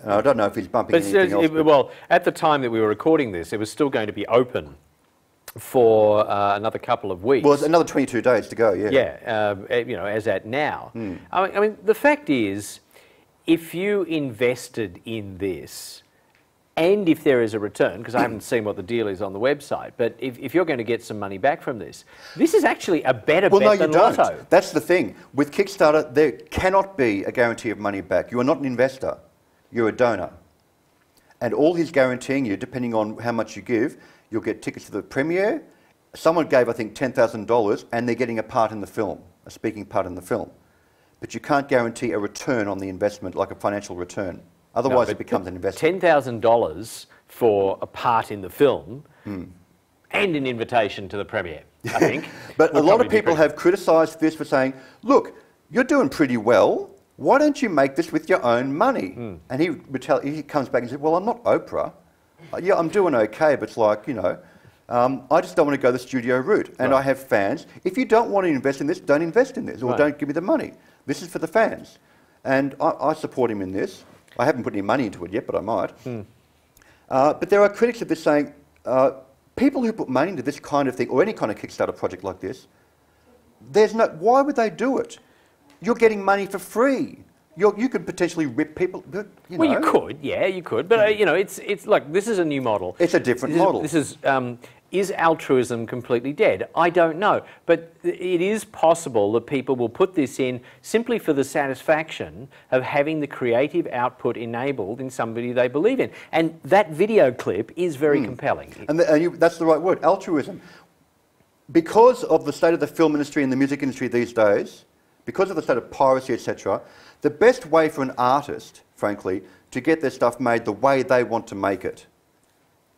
And I don't know if he's bumping anything else. Well, at the time that we were recording this, it was still going to be open for another couple of weeks. Well, it's another 22 days to go, yeah. Yeah, you know, as at now. I mean, the fact is, if you invested in this, and if there is a return, because I haven't seen what the deal is on the website, but if you're going to get some money back from this, this is actually a better bet than Lotto. That's the thing. With Kickstarter, there cannot be a guarantee of money back. You are not an investor. You're a donor. And all he's guaranteeing you, depending on how much you give, you'll get tickets to the premiere. Someone gave, I think, $10,000, and they're getting a part in the film, a speaking part in the film. But you can't guarantee a return on the investment, like a financial return. Otherwise, it becomes an investment. $10,000 for a part in the film and an invitation to the premiere, I think. But a lot of people have criticised this for saying, look, you're doing pretty well. Why don't you make this with your own money? And he comes back and says, well, I'm not Oprah. Yeah, I'm doing okay, but it's like, you know, I just don't want to go the studio route. And I have fans. If you don't want to invest in this, don't invest in this, or don't give me the money. This is for the fans. And I support him in this. I haven't put any money into it yet, but I might. But there are critics of this saying, people who put money into this kind of thing, or any kind of Kickstarter project like this, why would they do it? You're getting money for free. You could potentially rip people. You know. Well, you could, yeah, you could. But you know, it's like, this is a new model. It's a different model. This is altruism completely dead? I don't know, but it is possible that people will put this in simply for the satisfaction of having the creative output enabled in somebody they believe in, and that video clip is very compelling. And that's the right word, altruism. Because of the state of the film industry and the music industry these days, because of the state of piracy, etc., the best way for an artist, frankly, to get their stuff made the way they want to make it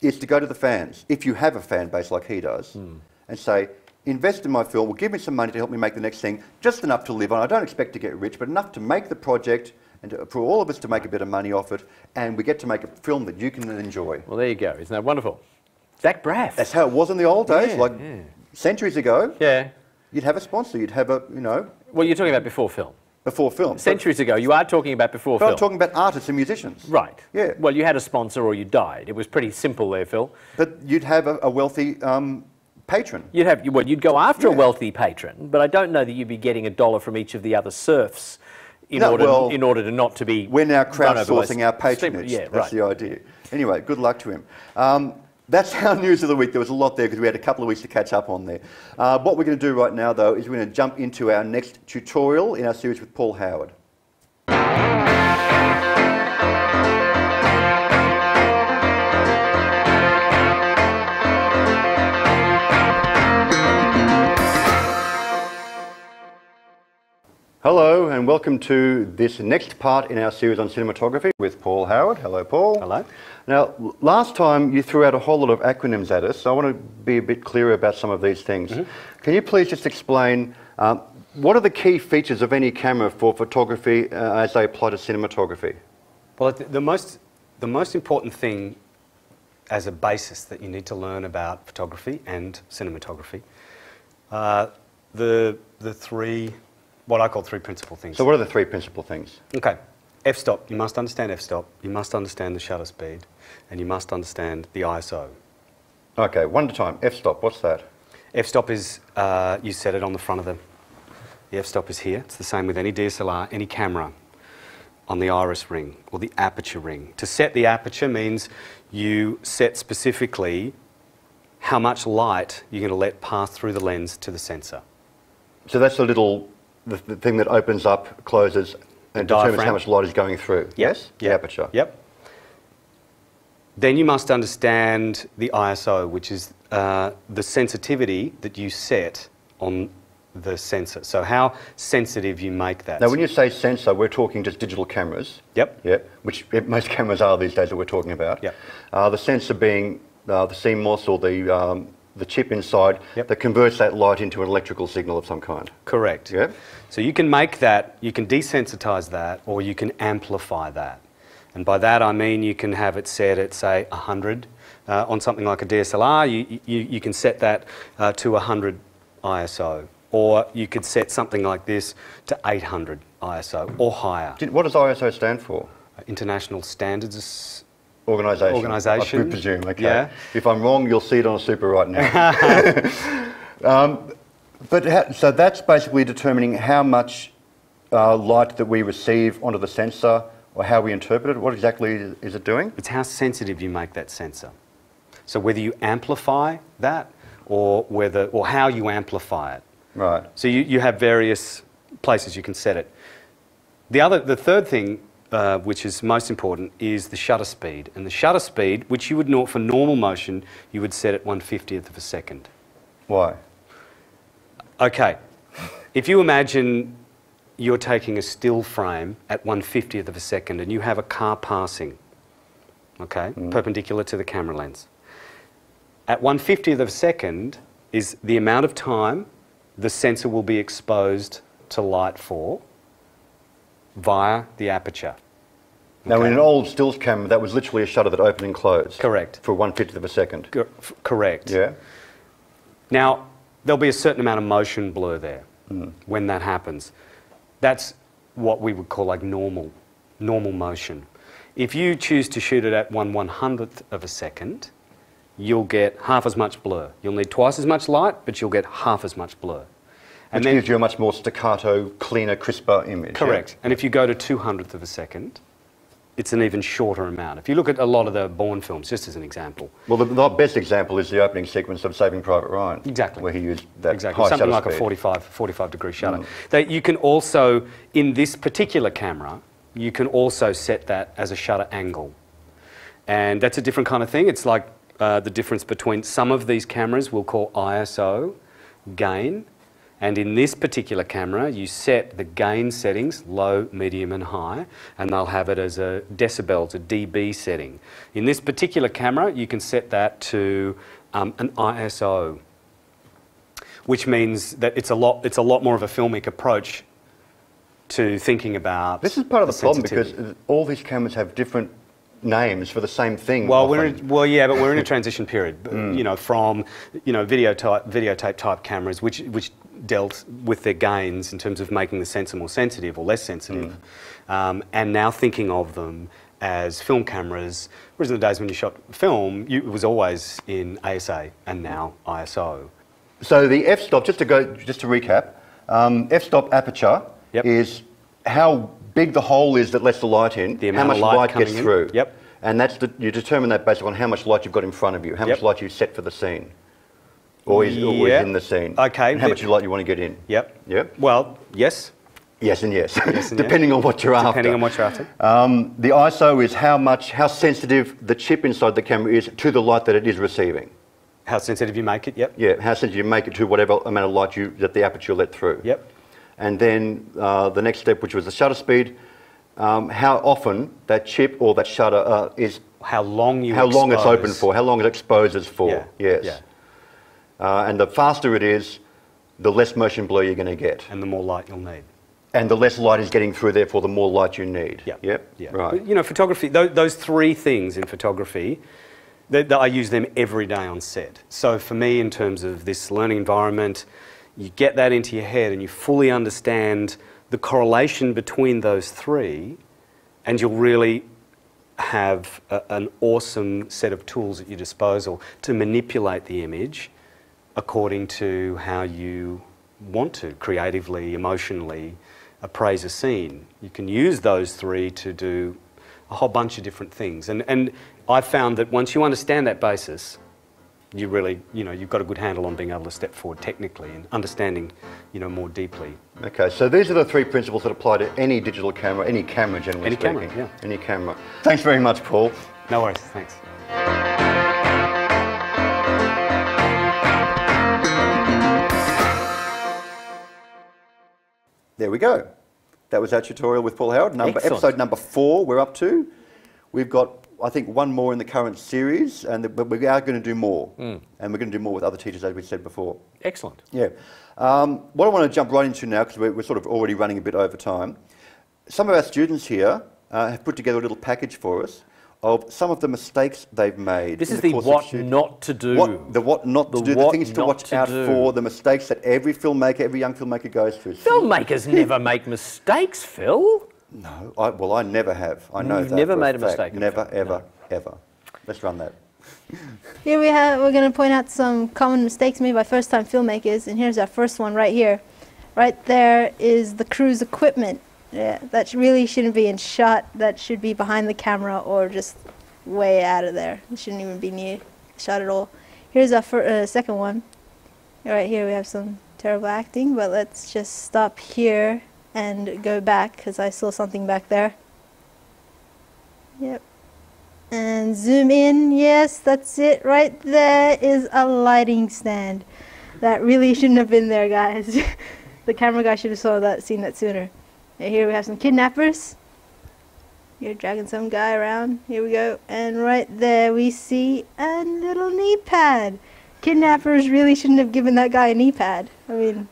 is to go to the fans, if you have a fan base like he does, and say, invest in my film, or give me some money to help me make the next thing, just enough to live on. I don't expect to get rich, but enough to make the project and for all of us to make a bit of money off it, and we get to make a film that you can enjoy. Well, there you go. Isn't that wonderful? Zach Braff. That's how it was in the old days, centuries ago. Yeah. You'd have a sponsor, you'd have a, you know... Well, you're talking about before film. Before film. Centuries ago, you are talking about before film. I'm talking about artists and musicians. Right. Yeah. Well, you had a sponsor or you died. It was pretty simple there, Phil. But you'd have a wealthy patron. You'd go after a wealthy patron, but I don't know that you'd be getting $1 from each of the other serfs in order to not to be... We're now crowdsourcing our patronage. Yeah, that's the idea. Anyway, good luck to him. That's our news of the week. There was a lot there because we had a couple of weeks to catch up on there. What we're going to do right now, though, is we're going to jump into our next tutorial in our series with Paul Howard. Hello and welcome to this next part in our series on cinematography with Paul Howard. Hello, Paul. Hello. Now, last time you threw out a whole lot of acronyms at us, so I want to be a bit clearer about some of these things. Can you please just explain what are the key features of any camera for photography as they apply to cinematography? Well, the most important thing as a basis that you need to learn about photography and cinematography, the three, what I call three principal things. So what are the three principal things? Okay. F-stop, you must understand f-stop, you must understand the shutter speed, and you must understand the ISO. Okay, one at a time. F-stop, what's that? F-stop is, you set it on the front of the f-stop is here. It's the same with any DSLR, any camera, on the iris ring or the aperture ring. To set the aperture means you set specifically how much light you're going to let pass through the lens to the sensor. So that's the thing that opens up, closes, and determines how much light is going through. Yep. Yes? The aperture. Yep. Then you must understand the ISO, which is the sensitivity that you set on the sensor. So how sensitive you make that. Now, when you say sensor, we're talking just digital cameras. Yep. Yep. Which most cameras are these days that we're talking about. Yep. The sensor being the CMOS or the chip inside that converts that light into an electrical signal of some kind. Correct. Yeah. So you can make that, you can desensitize that, or you can amplify that. And by that I mean you can have it set at, say, 100. On something like a DSLR, you can set that to 100 ISO. Or you could set something like this to 800 ISO or higher. What does ISO stand for? International Standards Organisation. I presume, okay. Yeah. If I'm wrong, you'll see it on a super right now. So that's basically determining how much light that we receive onto the sensor or how we interpret it. What exactly is it doing? It's how sensitive you make that sensor. So whether you amplify that or how you amplify it. Right. So you have various places you can set it. The third thing, which is most important, is the shutter speed. And the shutter speed, which you would know for normal motion, you would set at 1/50th of a second. Why? Okay. If you imagine you're taking a still frame at 1/50th of a second and you have a car passing, okay, perpendicular to the camera lens. At 1/50th of a second is the amount of time the sensor will be exposed to light for via the aperture. Now, in an old stills camera, that was literally a shutter that opened and closed. Correct. For 1/50th of a second. Correct. Yeah. Now, there'll be a certain amount of motion blur there when that happens. That's what we would call like normal motion. If you choose to shoot it at 1/100th of a second, you'll get half as much blur. You'll need twice as much light, but you'll get half as much blur. Which gives you a much more staccato, cleaner, crisper image. Correct. Yeah? And if you go to 200th of a second, it's an even shorter amount. If you look at a lot of the Bourne films, just as an example. Well, the best example is the opening sequence of Saving Private Ryan. Exactly. Where he used that exactly. high Something shutter like speed. a 45 degree shutter. You can also, in this particular camera, you can also set that as a shutter angle. And that's a different kind of thing. It's like the difference between some of these cameras we'll call ISO, gain, and in this particular camera you set the gain settings, low, medium and high, and they'll have it as a decibels, a dB setting. In this particular camera you can set that to an ISO, which means that it's a lot more of a filmic approach to thinking about. This is part of the problem because all these cameras have different names for the same thing. Well, yeah, but we're in a transition period, you know, from videotape type cameras, which dealt with their gains in terms of making the sensor more sensitive or less sensitive, and now thinking of them as film cameras. Whereas in the days when you shot film, it was always in ASA and now ISO. So the f-stop, just to recap, f-stop aperture is how big the hole is that lets the light in, how much light gets through. Yep. And you determine that based on how much light you've got in front of you, how much light you set for the scene, or is in the scene. Okay. And how much light you want to get in. Yep. Yep. Well, yes. Yes and yes. Yes and Depending on what you're after. Depending on what you're after. The ISO is how sensitive the chip inside the camera is to the light that it is receiving. How sensitive you make it, yep. Yeah, how sensitive you make it to whatever amount of light that the aperture let through. Yep. And then the next step, which was the shutter speed, how often that chip or that shutter is... How long it's open for, how long it exposes for. Yeah. Yes. Yeah. And the faster it is, the less motion blur you're going to get. And the more light you'll need. And the less light is getting through, therefore the more light you need. Yep. Yep. Yeah. Right. But, you know, photography, those three things in photography, I use them every day on set. So for me, in terms of this learning environment, you get that into your head and you fully understand the correlation between those three, and you'll really have an awesome set of tools at your disposal to manipulate the image according to how you want to, creatively, emotionally, appraise a scene. You can use those three to do a whole bunch of different things. And I've found that once you understand that basis, you really, you've got a good handle on being able to step forward technically and understanding, more deeply. Okay, so these are the three principles that apply to any digital camera, any camera generally speaking. Any camera, yeah. Any camera. Thanks very much, Paul. No worries, thanks. There we go. That was our tutorial with Paul Howard. Excellent. Episode number 4 we're up to. We've got I think, one more in the current series, but we are going to do more. And we're going to do more with other teachers, as we said before. Excellent. Yeah. What I want to jump right into now, because we're sort of already running a bit over time, some of our students here have put together a little package for us of some of the mistakes they've made. This is the what not to do. What not to do, the things to watch out for, the mistakes that every filmmaker, every young filmmaker goes through. Filmmakers never make mistakes, Phil. No, I never have. I know You've that. never for made a fact. mistake. Never, ever, ever. Let's run that. Here we're going to point out some common mistakes made by first-time filmmakers, and here's our first one right here. Right there is the crew's equipment. Yeah, that really shouldn't be in shot. That should be behind the camera or just way out of there. It shouldn't even be near shot at all. Here's our second one. Right here we have some terrible acting, but let's just stop here and go back because I saw something back there. Yep. And zoom in. Yes, that's it. Right there is a lighting stand. That really shouldn't have been there, guys. The camera guy should have seen that sooner. And here we have some kidnappers. You're dragging some guy around. Here we go. And right there we see a little knee pad. Kidnappers really shouldn't have given that guy a knee pad. I mean,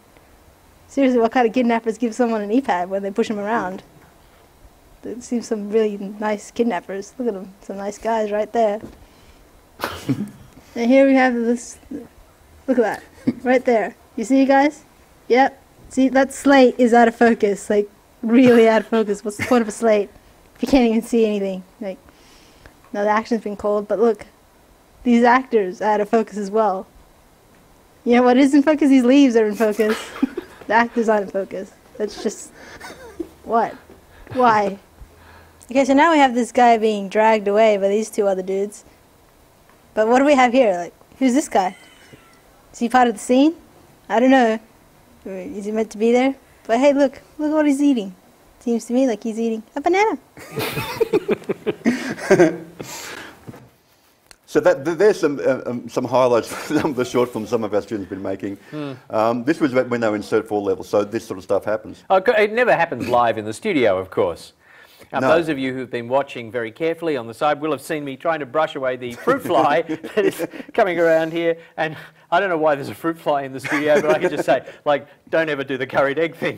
seriously, what kind of kidnappers give someone a knee pad when they push him around? There seems some really nice kidnappers. Look at them. Some nice guys right there. And here we have this. Look at that. Right there. You see, guys? Yep. See, that slate is out of focus. Like, really out of focus. What's the point of a slate if you can't even see anything? Like, now the action's been called, but look. These actors are out of focus as well. You know what is in focus? These leaves are in focus. The actors aren't in focus. That's just... What? Why? Okay, so now we have this guy being dragged away by these two other dudes. But what do we have here? Like, who's this guy? Is he part of the scene? I don't know. Is he meant to be there? But hey, look what he's eating. Seems to me like he's eating a banana. So there's some highlights from some of the short films some of our students have been making. This was when they were in Cert 4 level, so this sort of stuff happens. Oh, it never happens live in the studio, of course. No. Those of you who've been watching very carefully on the side will have seen me trying to brush away the fruit fly that is coming around here. And I don't know why there's a fruit fly in the studio, but I can just say, like, don't ever do the curried egg thing.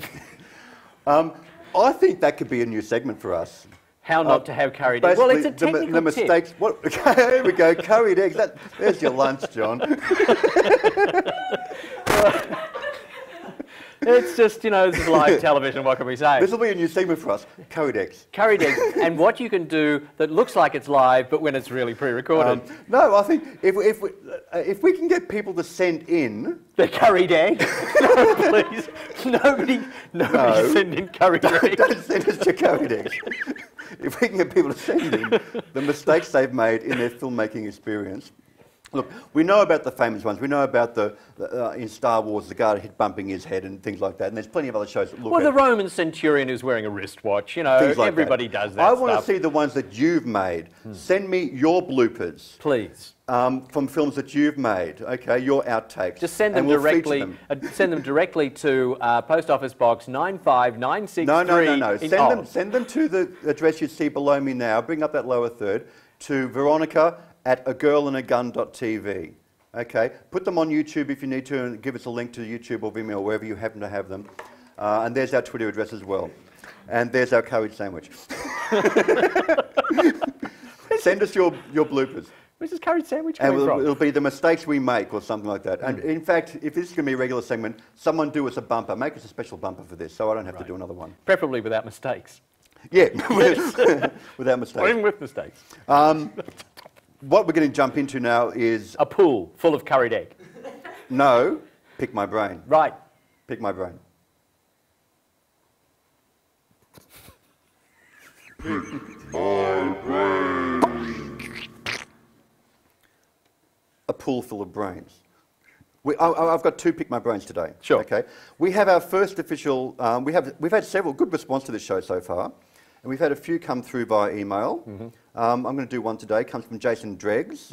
I think that could be a new segment for us. How not to have curried eggs. Well, it's a technical the mistakes. tip. What? Here we go. Curried eggs. There's your lunch, John. It's just, you know, this is live television, what can we say? This will be a new segment for us. Curried eggs. Curried eggs. And what you can do that looks like it's live, but when it's really pre-recorded. No, I think if we can get people to send in... The curried egg? No, please. Nobody send in curried eggs. Don't send us your curried eggs. If we can get people to send in the mistakes they've made in their filmmaking experience. Look, we know about the famous ones. We know about in Star Wars, the guy bumping his head and things like that. And there's plenty of other shows that look at... Well, the Roman centurion who's wearing a wristwatch, you know, everybody does that I want stuff. to see the ones that you've made. Send me your bloopers. Please. From films that you've made, okay, your outtakes. Just send them directly. Send them directly to Post Office Box 95963. No. Send them to the address you see below me now. Bring up that lower third to veronica@agirlandagun.tv. Okay, put them on YouTube if you need to, and give us a link to YouTube or Vimeo or wherever you happen to have them. And there's our Twitter address as well. And there's our curried sandwich. Send us your bloopers. Where's this curried sandwich coming from? It'll be the mistakes we make or something like that. And in fact, if this is going to be a regular segment, someone do us a bumper. Make us a special bumper for this so I don't have to do another one. Preferably without mistakes. Yeah, without mistakes. Or even with mistakes. What we're going to jump into now is... A pool full of curried egg. No, pick my brain. Right. Pick my brain. Pick my brain. A pool full of brains. I've got two Pick My Brains today. Sure. Okay. We have our first official... we've had several good response to this show so far. And we've had a few come through via email. I'm going to do one today. It comes from Jason Dreggs.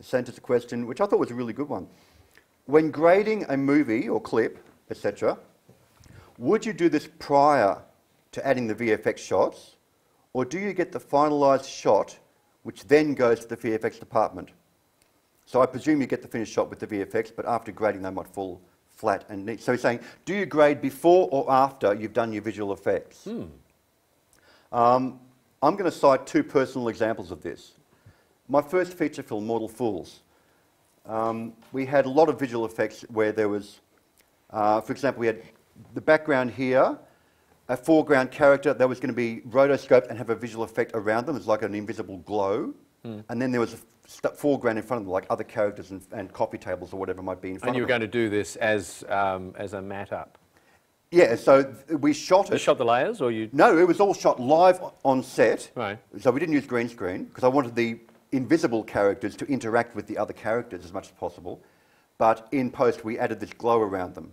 Sent us a question, which I thought was a really good one. When grading a movie or clip, etc., would you do this prior to adding the VFX shots, or do you get the finalised shot which then goes to the VFX department. So I presume you get the finished shot with the VFX, but after grading they might fall flat and neat. So he's saying, do you grade before or after you've done your visual effects? I'm going to cite two personal examples of this. My first feature film, Mortal Fools, we had a lot of visual effects where there was, for example, we had the background here, a foreground character that was going to be rotoscoped and have a visual effect around them. It's like an invisible glow. And then there was a foreground in front of them, like other characters and coffee tables or whatever might be in front of them. And you were going to do this as a mat-up? Yeah, so we shot it. You shot the layers, or you...? No, it was all shot live on set. Right. So we didn't use green screen, because I wanted the invisible characters to interact with the other characters as much as possible. But in post, we added this glow around them.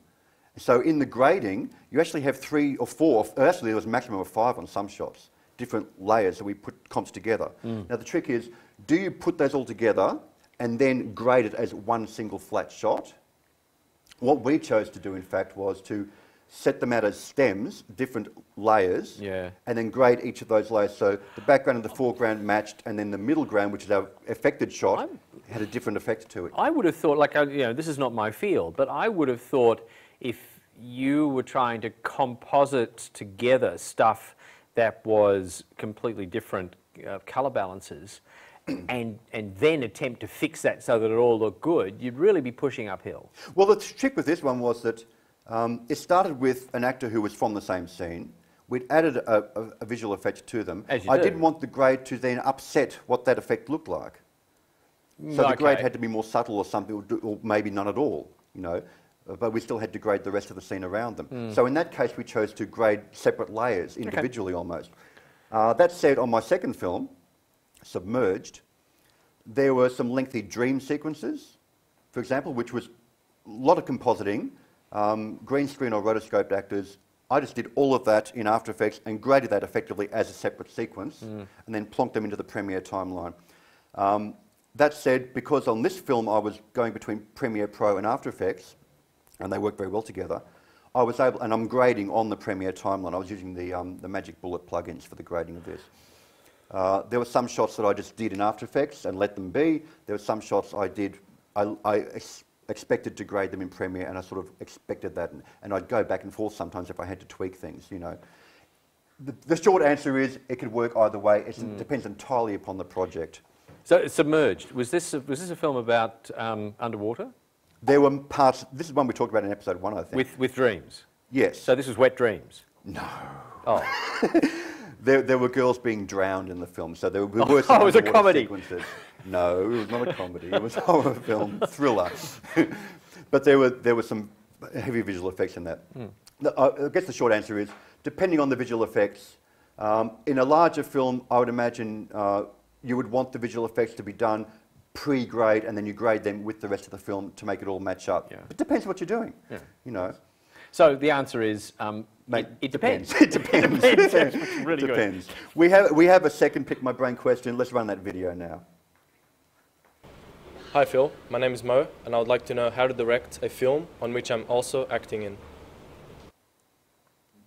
So in the grading, you actually have 3 or 4, actually there was a maximum of 5 on some shots, different layers that we put comps together. Now the trick is, do you put those all together and then grade it as one single flat shot? What we chose to do, in fact, was to set them out as stems, different layers, and then grade each of those layers. So the background and the foreground matched, and then the middle ground, which is our affected shot, had a different effect to it. I would have thought, like, this is not my field, but I would have thought if you were trying to composite together stuff that was completely different colour balances, and then attempt to fix that so that it all looked good, you'd really be pushing uphill. Well, the trick with this one was that it started with an actor who was from the same scene. We'd added a visual effect to them. I didn't want the grade to then upset what that effect looked like. So the grade had to be more subtle or something, or maybe none at all, but we still had to grade the rest of the scene around them. So in that case, we chose to grade separate layers, individually almost. That said, on my second film, Submerged, there were some lengthy dream sequences, for example, which was a lot of compositing, green screen or rotoscoped actors. I just did all of that in After Effects and graded that effectively as a separate sequence, and then plonked them into the Premiere timeline. That said, because on this film I was going between Premiere Pro and After Effects, and they work very well together, I was able, and I'm grading on the Premiere timeline. I was using the Magic Bullet plugins for the grading of this. There were some shots that I just did in After Effects and let them be. There were some shots I did, I expected to grade them in Premiere, and I sort of expected that, and I'd go back and forth sometimes if I had to tweak things, The short answer is it could work either way. It depends entirely upon the project. So Submerged, was this a film about underwater? There were parts, this is one we talked about in episode 1, I think. With dreams? Yes. So this was wet dreams? No. Oh. There were girls being drowned in the film, so there were some it was a comedy. sequences. No, it was not a comedy. It was a horror film, thriller. But there were some heavy visual effects in that. I guess the short answer is, depending on the visual effects, in a larger film, I would imagine you would want the visual effects to be done pre-grade, and then you grade them with the rest of the film to make it all match up. It depends what you're doing, So the answer is, it depends. It depends. It depends. It's really depends. Good. We have a second Pick My Brain question. Let's run that video now. Hi Phil, my name is Mo, and I would like to know how to direct a film on which I'm also acting in.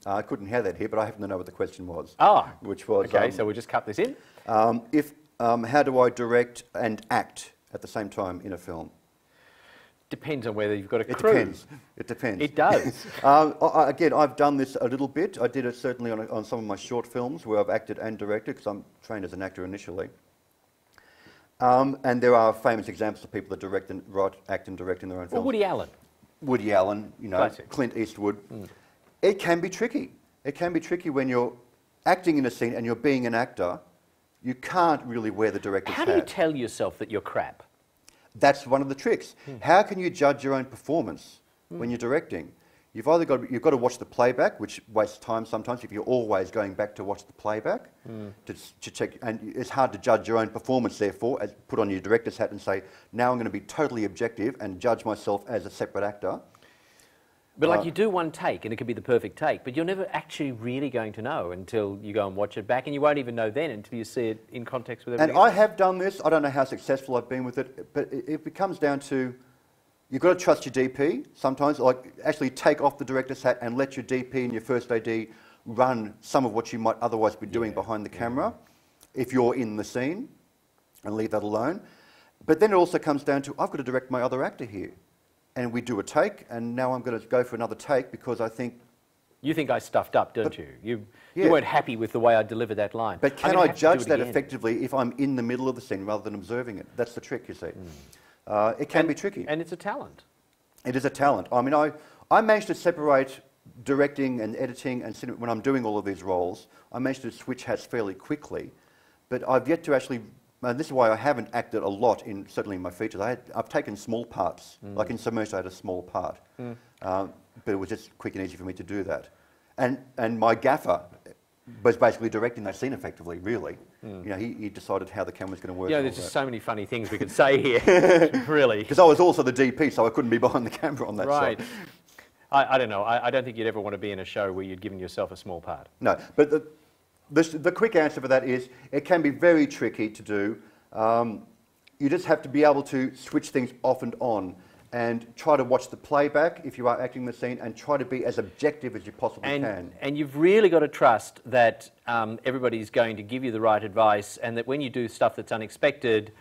I couldn't hear that here, but I happen to know what the question was. Which was... Okay, so we'll just cut this in. How do I direct and act at the same time in a film? Depends on whether you've got a crew. It depends. It does. Again, I've done this a little bit. I did it certainly on some of my short films where I've acted and directed, because I'm trained as an actor initially. And there are famous examples of people that direct and write, act and direct in their own films. Well, Woody Allen. Classic. Clint Eastwood. It can be tricky. It can be tricky when you're acting in a scene and you're being an actor. You can't really wear the director's hat. How do you tell yourself that you're crap? That's one of the tricks. How can you judge your own performance when you're directing? You've got to watch the playback, which wastes time sometimes if you're always going back to watch the playback to check. And it's hard to judge your own performance, therefore, put on your director's hat and say, now I'm going to be totally objective and judge myself as a separate actor. But like you do one take and it could be the perfect take, but you're never actually really going to know until you go and watch it back, and you won't even know then until you see it in context with everything else. I have done this. I don't know how successful I've been with it, but it comes down to you've got to trust your DP sometimes, like actually take off the director's hat and let your DP and your first AD run some of what you might otherwise be doing behind the camera if you're in the scene. and leave that alone. But then it also comes down to, I've got to direct my other actor here. And we do a take, and now I'm going to go for another take because I think... You think I stuffed up, don't you? You weren't happy with the way I delivered that line. But can I judge that effectively if I'm in the middle of the scene rather than observing it? That's the trick, you see. It can be tricky. And it's a talent. It is a talent. I mean, I managed to separate directing and editing and cinema. When I'm doing all of these roles, I managed to switch hats fairly quickly. But I've yet to actually... this is why I haven't acted a lot, certainly in my features. I've taken small parts. Like in Submerged, I had a small part. But it was just quick and easy for me to do that. And my gaffer was basically directing that scene effectively, really. You know, he decided how the camera was going to work. Yeah, there's just so many funny things we could say here, really. Because I was also the DP, so I couldn't be behind the camera on that right. side. I don't know. I don't think you'd ever want to be in a show where you'd given yourself a small part. No, but the quick answer for that is it can be very tricky to do. You just have to be able to switch things off and on and try to watch the playback if you are acting the scene and try to be as objective as you possibly can. And you've really got to trust that everybody's going to give you the right advice and that when you do stuff that's unexpected...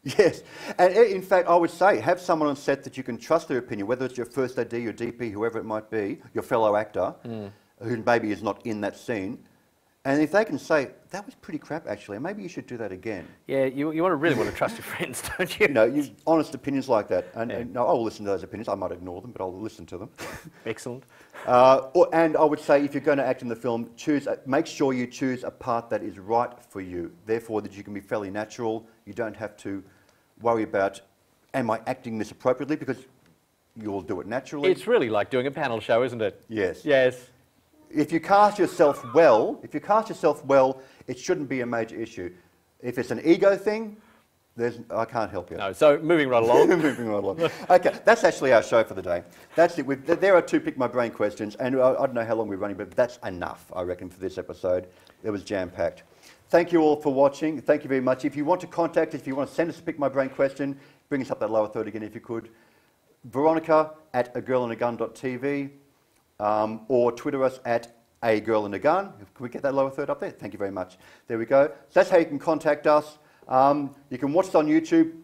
Yes, and in fact I would say have someone on set that you can trust their opinion, whether it's your first AD, your DP, whoever it might be, your fellow actor, who maybe is not in that scene. And if they can say, that was pretty crap actually, maybe you should do that again. Yeah, you really want to trust your friends, don't you? You know, honest opinions like that. And no, I'll listen to those opinions. I might ignore them, but I'll listen to them. Excellent. And I would say if you're going to act in the film, make sure you choose a part that is right for you. Therefore, that you can be fairly natural. You don't have to worry about, am I acting this appropriately? Because you'll do it naturally. It's really like doing a panel show, isn't it? Yes. Yes. If you cast yourself well, it shouldn't be a major issue. If it's an ego thing, I can't help you. No, so moving right along. Moving right along. Okay, that's actually our show for the day. That's it. There are 2 Pick My Brain questions, and I don't know how long we're running, but that's enough, I reckon, for this episode. It was jam-packed. Thank you all for watching. Thank you very much. If you want to contact us, if you want to send us a Pick My Brain question, bring us up that lower third again if you could. Veronica@agirlandagun.tv. Or Twitter us at @agirlandagun. Can we get that lower third up there? Thank you very much. There we go. So that's how you can contact us. You can watch us on YouTube.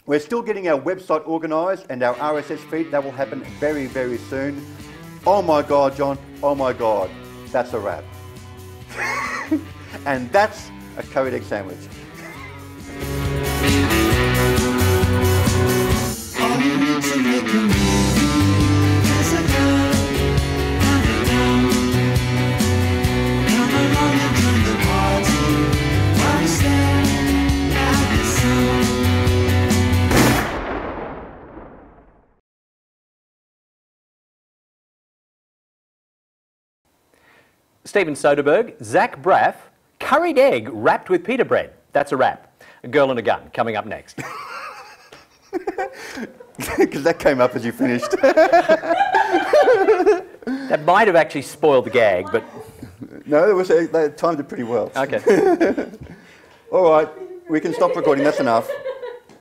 We're still getting our website organised and our RSS feed. That will happen very, very soon. Oh my God, John. Oh my God. That's a wrap. And that's a curried egg sandwich. All you need to make a movie is a gun. Come along and join the party while we stare at the sun. Steven Soderberg, Zach Braff, curried egg wrapped with pita bread. That's a wrap. A Girl and a Gun, coming up next. Because that came up as you finished. That might have actually spoiled the gag, but... No, they timed it pretty well. Okay. All right, we can stop recording. That's enough.